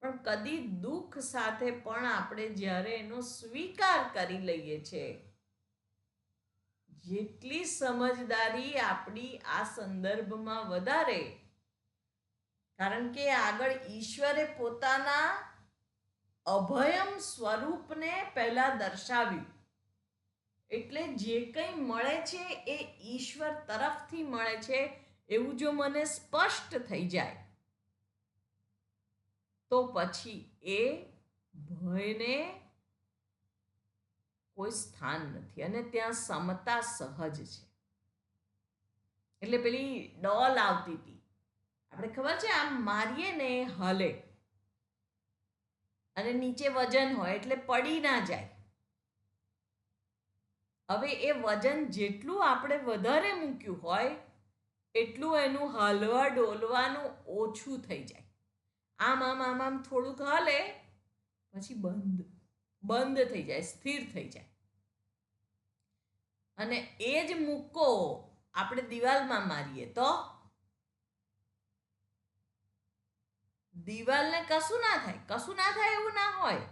પણ કદી દુઃખ સાથે પણ આપણે જ્યારે એનો સ્વીકાર કરી લઈએ છીએ, જેટલી સમજદારી આપણી આ સંદર્ભમાં વધારે, કારણ કે આગળ ઈશ્વરે પોતાના અભયમ સ્વરૂપને પહેલા દર્શાવ્યું, એટલે જે કંઈ મળે છે એ ઈશ્વર તરફથી મળે છે એવું જો મને સ્પષ્ટ થઈ જાય તો પછી એ ભયને કોઈ સ્થાન નથી અને ત્યાં સમતા સહજ છે. એટલે પેલી ડોલ આવતી હતી, આપણે ખબર છે આમ મારીએ ને હલે અને નીચે વજન હોય એટલે પડી ના જાય. હવે એ વજન જેટલું આપણે વધારે મૂક્યું હોય એટલું એનું હલવા ડોલવાનું ઓછું થઈ જાય. આમ આમ આમ આમ થોડુંક હાલે પછી બંધ થઈ જાય, સ્થિર થઈ જાય. અને એ જ મુક્કો આપણે દિવાલમાં મારીએ તો દિવાલને કશું ના થાય, કશું ના થાય એવું ના હોય.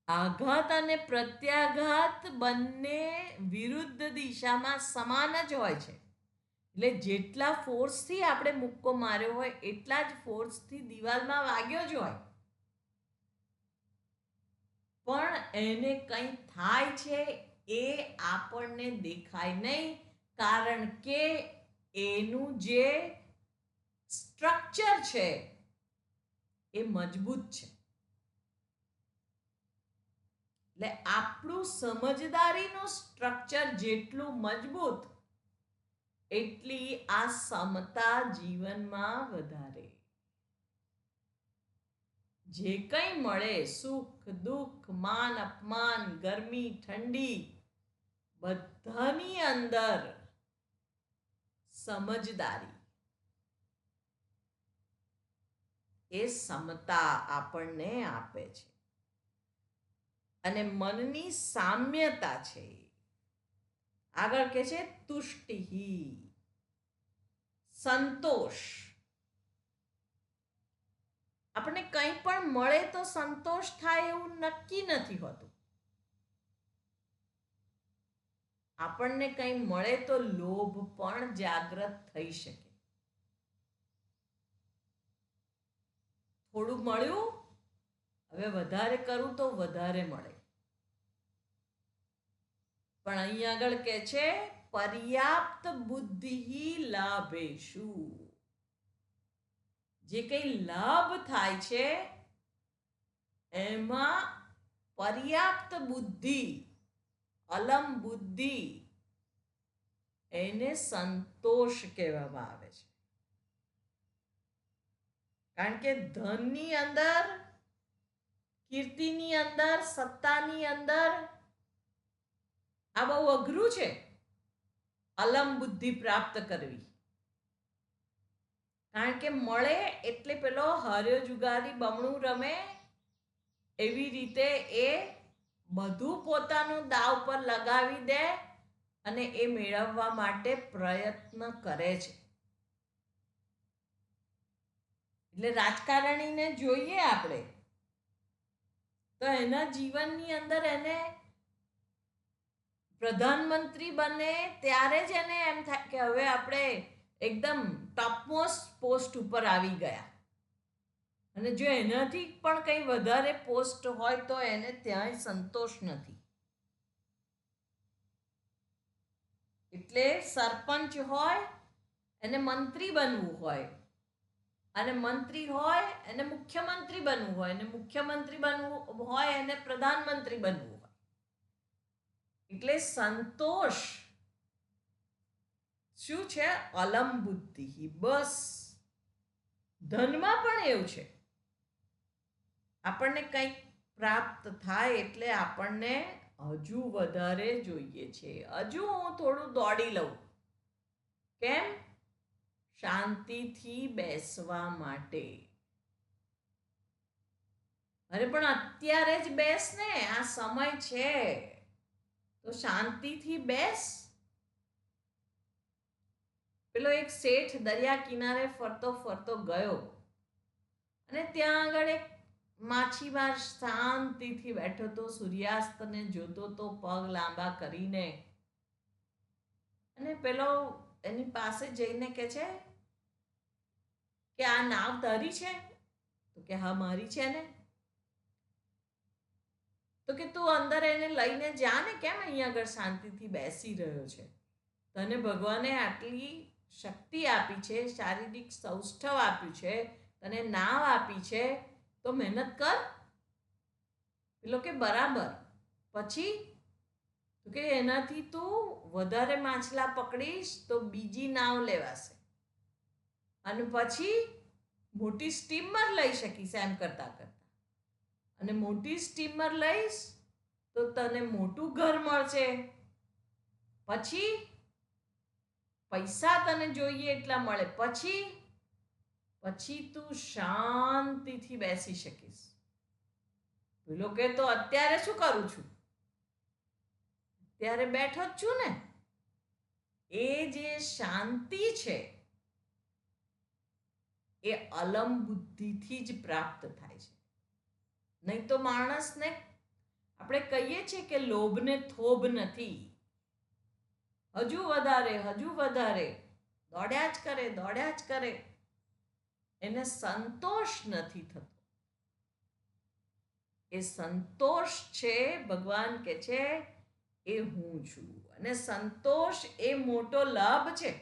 આઘાત અને પ્રત્યાઘાત બંને વિરુદ્ધ દિશામાં સમાન જ હોય છે. એટલે જેટલા ફોર્સથી આપણે મુક્કો માર્યો હોય એટલા જ ફોર્સથી દિવાલમાં વાગ્યો જ હોય, પણ એને કંઈ થાય છે એ આપણને દેખાય નહીં, કારણ કે એનું જે સ્ટ્રક્ચર છે એ મજબૂત છે. એટલે આપણું સમજદારીનું સ્ટ્રક્ચર જેટલું મજબૂત એટલી આ સમતા જીવનમાં વધારે. જે કંઈ મળે, સુખ દુઃખ માન અપમાન ગરમી ઠંડી, બધાની અંદર સમજદારી, એ સમતા આપણને આપે છે. અને મનની સામ્યતા છે. આગળ કે છે તુષ્ટિ, સંતોષ. આપણને કંઈ પણ મળે તો સંતોષ થાય એવું નક્કી નથી હોતું. આપણને કંઈ મળે તો લોભ પણ જાગૃત થઈ શકે. થોડું મળ્યું, હવે વધારે કરું તો વધારે મળે. પણ અહીં આગળ કે છે પર્યાપ્ત બુદ્ધિ લાભેશુ. જે કંઈ લાભ થાય છે એમાં પર્યાપ્ત બુદ્ધિ, અલમ બુદ્ધિ, એને સંતોષ કહેવામાં આવે છે. કારણ કે ધનની અંદર, કીર્તિની અંદર, સત્તાની અંદર આ બહુ અઘરું છે અલમ બુદ્ધિ પ્રાપ્ત કરવી. કારણ કે મળે એટલે પેલો હાર્યો જુગારી બમણું રમે એવી રીતે એ બધું પોતાનું દાવ પર લગાવી દે અને એ મેળવવા માટે પ્રયત્ન કરે છે. એટલે રાજકારણીને જોઈએ આપણે તો એના જીવનની અંદર એને પ્રધાનમંત્રી બને ત્યારે જ એને એમ થાય કે હવે આપણે એકદમ ટોપમોસ્ટ પોસ્ટ ઉપર આવી ગયા, અને જો એનાથી પણ કંઈ વધારે પોસ્ટ હોય તો એને ત્યાંય સંતોષ નથી. એટલે સરપંચ હોય એને મંત્રી બનવું હોય અને મંત્રી હોય એને મુખ્યમંત્રી બનવું હોય, અને મુખ્યમંત્રી બનવું હોય એને પ્રધાનમંત્રી બનવું હોય. એટલે સંતોષ શું છે? અલમ બુદ્ધિ. બસ ધનમાં પણ એવું છે. આપણને કંઈક પ્રાપ્ત થાય એટલે આપણને હજુ વધારે જોઈએ છે. હજુ હું થોડું દોડી લઉં. કેમ? શાંતિથી બેસવા માટે. અરે પણ અત્યારે જ બેસ ને, આ સમય છે તો શાંતિથી બેસ. પેલો એક શેઠ દરિયા કિનારે ફરતો ફરતો ગયો અને ત્યાં આગળ એક માછીમાર શાંતિથી બેઠો તો, સૂર્યાસ્તને જોતો તો પગ લાંબા કરીને. અને પેલો એની પાસે જઈને કહે છે કે આ નાવ તારી છે? તો કે હા મારી છે ને. તો કે તું અંદર એને લઈને જા ને, કેમ અહીંયા આગળ શાંતિથી બેસી રહ્યો છે? તને ભગવાને આટલી શક્તિ આપી છે, શારીરિક સૌષ્ઠવ આપ્યું છે, તને નાવ આપી છે, તો મહેનત કર. પેલો કે બરાબર. પછી તો કે એનાથી તું વધારે માછલા પકડીશ તો બીજી નાવ લેવાશે, અને પછી મોટી સ્ટીમર લઈ શકીશ. એમ કરતા કરતા અને મોટી સ્ટીમર લઈશ તો તને મોટું ઘર મળશે. પછી પૈસા તને જોઈએ એટલા મળે. પછી તું શાંતિથી બેસી શકીશ. પેલો કે તો અત્યારે શું કરું છું? અત્યારે બેઠો જ છું ને. એ જે શાંતિ છે એ અલમ બુદ્ધિથી જ પ્રાપ્ત થાય છે. નહીં તો માણસને આપણે કહીએ છીએ કે લોભને થોભ નથી. હજુ વધારે, હજુ વધારે દોડ્યા જ કરે, દોડ્યા જ કરે. એને સંતોષ નથી થતો. એ સંતોષ છે, ભગવાન કે છે એ હું છું. અને સંતોષ એ મોટો લાભ છે.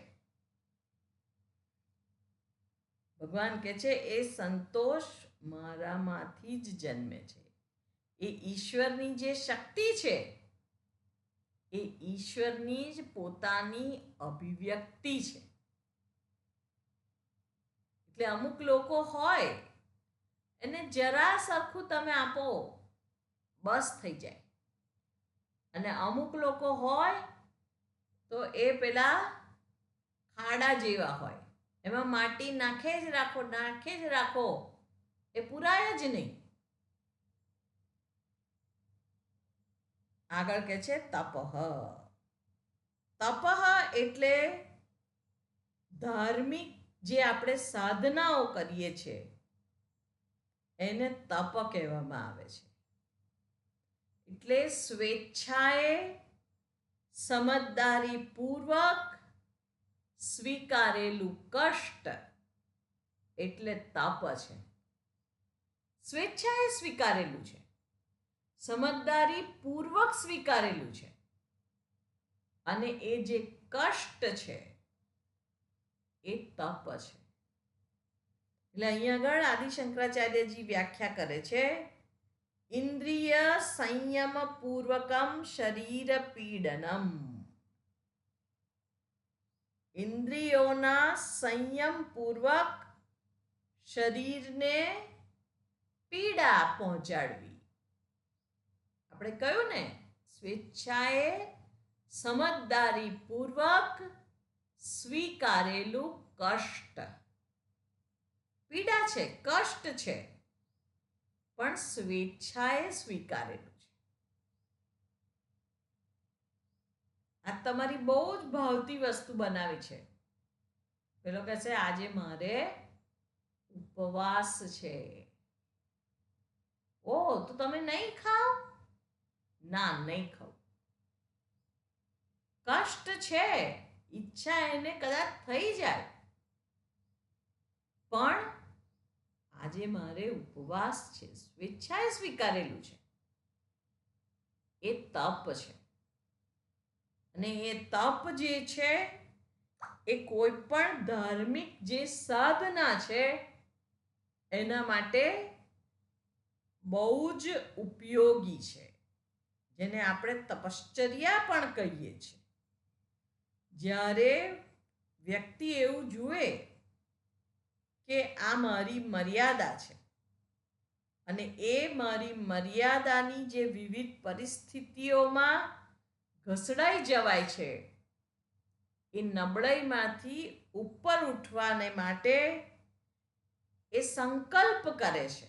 ભગવાન કે છે એ સંતોષ મારામાંથી જ જન્મે છે. એ ઈશ્વરની જે શક્તિ છે એ ઈશ્વરની જ પોતાની અભિવ્યક્તિ છે. એટલે અમુક લોકો હોય એને જરા સરખું તમે આપો બસ થઈ જાય, અને અમુક લોકો હોય તો એ પેલા ખાડા જેવા હોય, એમાં માટી નાખે જ રાખો, નાખે જ રાખો, એ પુરાય જ નહીં. આગળ કે છે તપઃ. તપઃ એટલે ધાર્મિક જે આપણે સાધનાઓ કરીએ છીએ એને તપ કહેવામાં આવે છે. એટલે સ્વેચ્છાએ સમજદારી પૂર્વક સ્વીકારેલું કષ્ટ એટલે તપ છે. સ્વેચ્છાએ સ્વીકારેલું છે, સમજદારી પૂર્વક સ્વીકારેલું છે, અને એ જે કષ્ટ છે એ તપ છે. એટલે અહીંયા આગળ આદિ શંકરાચાર્યજી વ્યાખ્યા કરે છે, ઇન્દ્રિય સંયમ પૂર્વકમ શરીર પીડનમ. ઇન્દ્રિયોના સંયમ પૂર્વક શરીરને પીડા પહોંચાડવી. આપણે કહ્યું ને, સ્વેચ્છાએ સમજદારી પૂર્વક સ્વીકારેલું કષ્ટ. પીડા છે, કષ્ટ છે, પણ સ્વેચ્છાએ સ્વીકારેલું છે. આ તમારી બહુ જ ભાવતી વસ્તુ બનાવી છે. પેલો કહે છે આજે મારે ઉપવાસ છે. ઓ, તો તમે નહીં ખાઓ? ના, નહીં ખાઓ. કષ્ટ છે, ઈચ્છા એને કદાચ થઈ જાય, પણ આજે મારે ઉપવાસ છે, સ્વેચ્છાએ સ્વીકારેલું છે. એ તપ છે. અને એ તપ જે છે એ કોઈ પણ ધાર્મિક જે સાધના છે એના માટે બહુ જ ઉપયોગી છે, જેને આપણે તપશ્ચર્યા પણ કહીએ છીએ. જ્યારે વ્યક્તિ એવું જુએ કે આ મારી મર્યાદા છે અને એ મારી મર્યાદાની જે વિવિધ પરિસ્થિતિઓમાં ઘસડાઈ જવાય છે, એ નબળાઈમાંથી ઉપર ઉઠવાને માટે એ સંકલ્પ કરે છે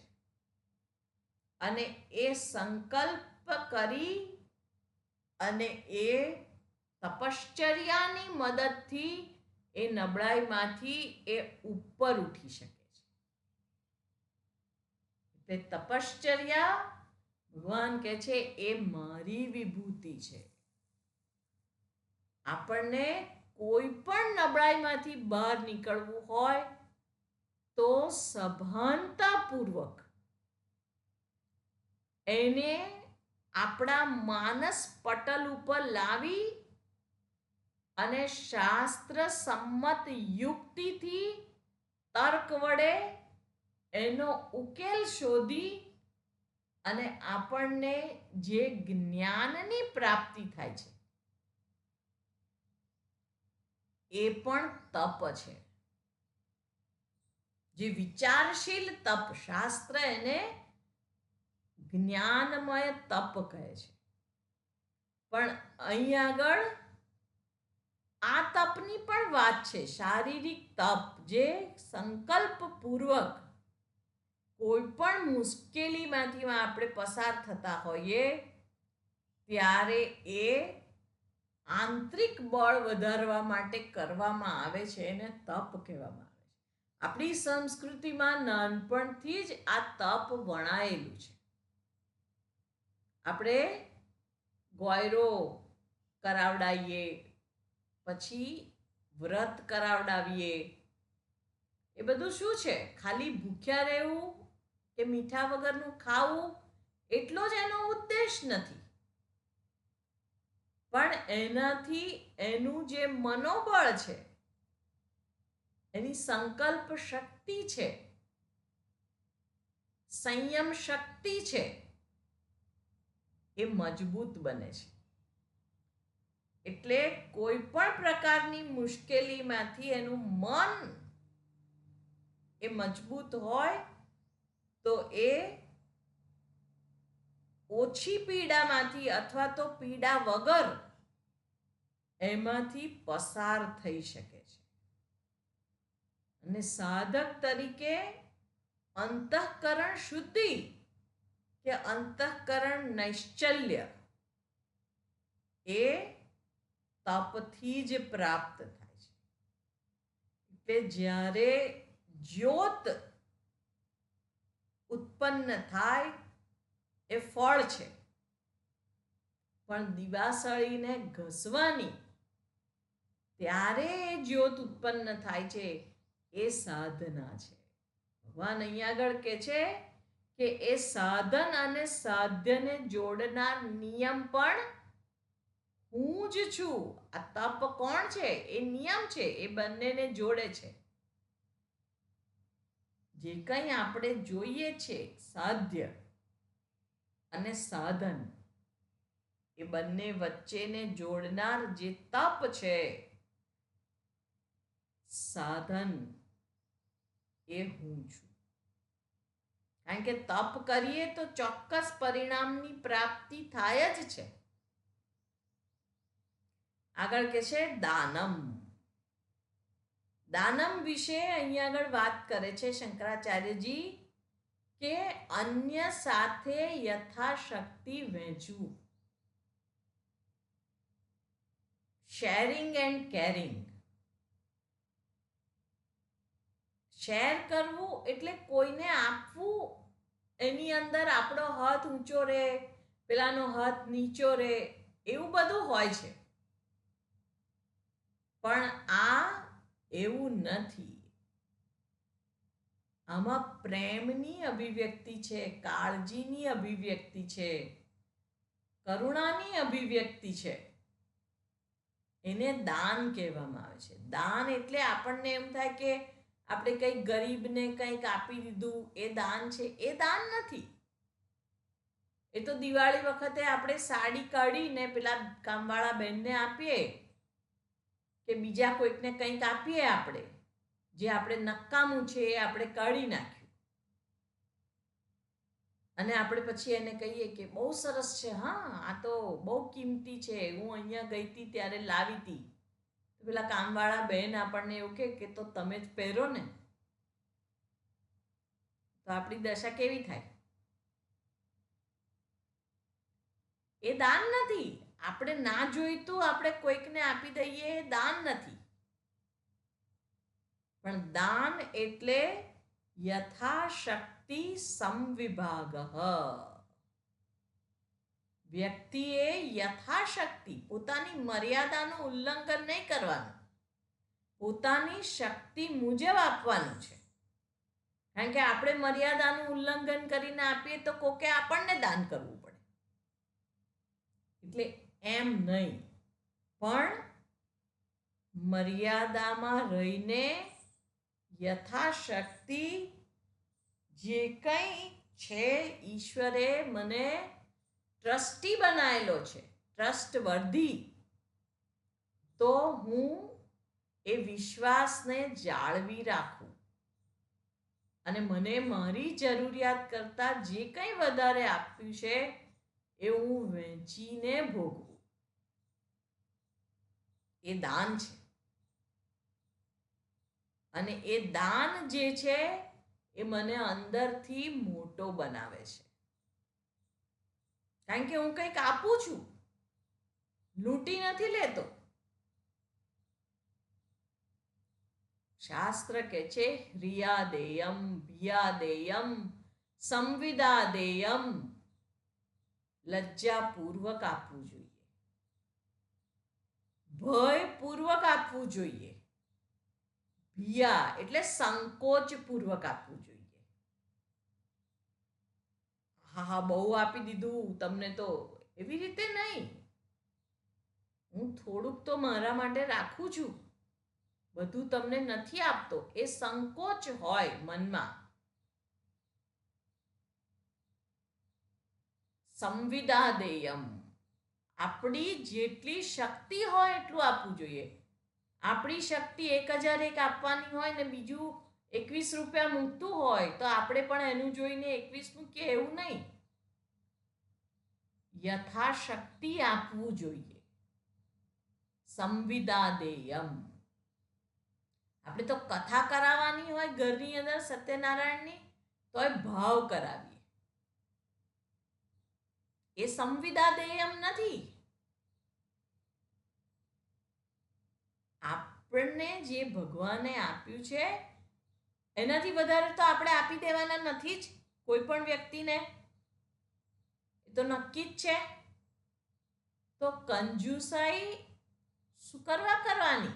અને એ સંકલ્પ કરી અને એ તપશ્ચર્યાની મદદથી એ નબળાઈમાંથી એ ઉપર ઉઠી શકે છે. એટલે તપશ્ચર્યા ભગવાન કહે છે એ મારી વિભૂતિ છે. આપણને કોઈ પણ નબળાઈમાંથી બહાર નીકળવું હોય તો સભાનતાપૂર્વક એને આપણા માનસ પટલ ઉપર લાવી અને શાસ્ત્ર સંમત યુક્તિથી તર્ક વડે એનો ઉકેલ શોધી અને આપણને જે જ્ઞાનની પ્રાપ્તિ થાય છે એ પણ તપ છે. જે વિચારશીલ તપ, શાસ્ત્ર એને જ્ઞાનમય તપ કહે છે. પણ અહીં આગળ આ તપની પણ વાત છે, શારીરિક તપ, જે સંકલ્પ પૂર્વક કોઈ પણ મુશ્કેલીમાંથી આપણે પસાર થતા હોઈએ ત્યારે એ આંતરિક બળ વધારવા માટે કરવામાં આવે છે, એને તપ કહેવામાં આવે છે. આપણી સંસ્કૃતિમાં નાનપણથી જ આ તપ વણાયેલું છે. આપણે ગોયરો કરાવડાવીએ, પછી વ્રત કરાવડાવીએ, એ બધું શું છે? ખાલી ભૂખ્યા રહેવું કે મીઠા વગરનું ખાવું એટલો જ એનો ઉદ્દેશ નથી, પણ એનાથી એનું જે મનોબળ છે, એની સંકલ્પ શક્તિ છે, સંયમ શક્તિ છે, એ મજબૂત બને છે. એટલે કોઈ પણ પ્રકારની મુશ્કેલીમાંથી એનું મન એ મજબૂત હોય તો એ ઓછી પીડામાંથી અથવા તો પીડા વગર એમાંથી પસાર થઈ શકે છે. અને સાધક તરીકે અંતઃકરણ શુદ્ધિ કે અંતઃકરણ નૈશ્ચલ્ય એ તપથી જ પ્રાપ્ત થાય છે. એટલે જ્યારે જ્યોત ઉત્પન્ન થાય એ ફળ છે, પણ દિવાસળીને ઘસવાની ત્યારે એ જ્યોત ઉત્પન્ન થાય છે, એ સાધના છે. ભગવાન અહીં આગળ કહે છે કે એ સાધન અને સાધ્યને જોડનાર નિયમ પણ હું જ છું. આ તપ કોણ છે? એ નિયમ છે, એ બંનેને જોડે છે. જે કંઈ આપણે જોઈએ છે, સાધ્ય અને સાધન, એ બંને વચ્ચેને જોડનાર જે તપ છે, સાધન, એ હું છું. કારણ કે તપ કરીએ તો ચોક્કસ પરિણામની પ્રાપ્તિ થાય જ છે. આગળ કે છે દાનમ. દાનમ વિશે અહીંયા આગળ વાત કરે છે શંકરાચાર્યજી કે અન્ય સાથે યથાશક્તિ વહેંચવું, શેરિંગ એન્ડ કેરિંગ. શેર કરવું એટલે કોઈને આપવું, એની અંદર આપણો હાથ ઊંચો રહે, પેલાનો હાથ નીચો રહે, એવું બધું હોય છે. પણ આ એવું નથી. આમાં પ્રેમની અભિવ્યક્તિ છે, કાળજીની અભિવ્યક્તિ છે, કરુણાની અભિવ્યક્તિ છે. એને દાન કહેવામાં આવે છે. દાન એટલે આપણને એમ થાય કે આપણે કંઈક ગરીબને કંઈક આપી દીધું એ દાન છે, એ દાન નથી. એ તો દિવાળી વખતે આપણે સાડી કાઢીને પેલા કામવાળા બહેનને આપીએ કે બીજા કોઈકને કંઈક આપીએ આપણે, જે આપણે નકામું છે એ આપણે કાઢી નાખ્યું અને આપણે પછી એને કહીએ કે બહુ સરસ છે, હા આ તો બહુ કિંમતી છે, હું અહીંયા ગઈ હતી ત્યારે લાવી હતી. પેલા કામવાળા બહેન આપણને એવું કે તો તમે જ પહેરો ને, તો આપણી દશા કેવી થાય? એ દાન નથી. આપણે ના જોઈતું આપણે કોઈકને આપી દઈએ એ દાન નથી. પણ દાન એટલે યથાશક્તિ સમવિભાગ. વ્યક્તિએ યથાશક્તિ પોતાની મર્યાદાનું ઉલ્લંઘન નહીં કરવાનું, પોતાની શક્તિ મુજબ આપવાનું છે. કારણ કે આપણે મર્યાદાનું ઉલ્લંઘન કરીને આપીએ તો કોકે આપણને દાન કરવું પડે. એટલે એમ નહીં, પણ મર્યાદામાં રહીને યથાશક્તિ જે કંઈ છે, ઈશ્વરે મને ટ્રસ્ટી બનાવેલો છે, ટ્રસ્ટવર્ધી, તો હું એ વિશ્વાસને જાળવી રાખું અને મને મારી જરૂરિયાત કરતાં જે કંઈ વધારે આપ્યું છે એ હું વહેંચીને ભોગવું. એ દાન છે. અને એ દાન જે છે એ મને અંદરથી મોટો બનાવે છે. કારણ કે હું કંઈક આપું છું, લૂંટી નથી લેતો. શાસ્ત્ર કે છે હ્રિયાદેયમ ભિયાદેયમ સંવિદાદેયમ. લજ્જાપૂર્વક આપવું જોઈએ, ભયપૂર્વક આપવું જોઈએ, ભિયા એટલે સંકોચપૂર્વક આપવું જોઈએ. હા હા બહુ આપી દીધું તમને તો, એવી રીતે નહીં. હું થોડુંક તો મારા માટે રાખું છું, બધું તમને નથી આપતો, એ સંકોચ હોય મનમાં. સંવિદાદેયમ, આપણી જેટલી શક્તિ હોય એટલું આપવું જોઈએ. આપણી શક્તિ 1001 આપવાની હોય ને બીજું 21 રૂપિયા મૂકતું હોય તો આપણે પણ એનું જોઈને 21 મૂકીએ એવું નહીં. યથાશક્તિ આપવું જોઈએ. સંવિદાદેયમ. આપણે તો કથા કરાવવાની હોય ઘરની અંદર સત્યનારાયણની, તોય ભાવ કરાવીએ. એ સંવિદાદેયમ નથી. આપણને જે ભગવાને આપ્યું છે એનાથી વધારે તો આપણે આપી દેવાના નથી જ કોઈ પણ વ્યક્તિને, એ તો નક્કી જ છે. તો કંજુસાઈ શું કરવા કરવાની?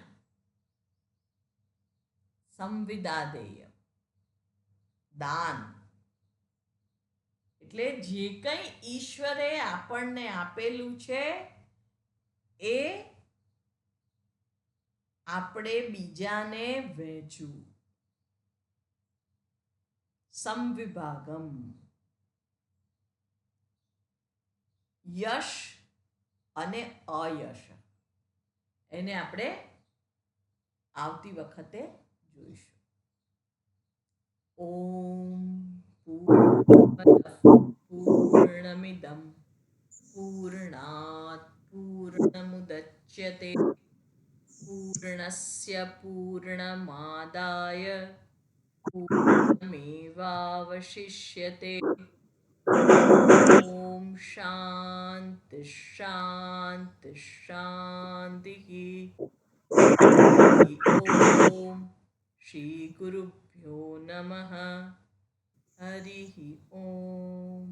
સંવિદાદેય દાન એટલે જે કંઈ ઈશ્વરે આપણને આપેલું છે એ આપણે બીજાને વહેંચવું. સમવિભાગમ. યશ અને અયશ એને આપણે આવતી વખતે જોઈશું. ઓમ પૂર્ણમિદં પૂર્ણાત પૂર્ણમુદચ્યતે પૂર્ણસ્ય પૂર્ણમાદાય પૂર્ણમેવાવશિષ્યતે. ઓમ શાંતિ શાંતિ શાંતિ. ઓમ શ્રી ગુરુભ્યો નમઃ. હરિ ઓમ.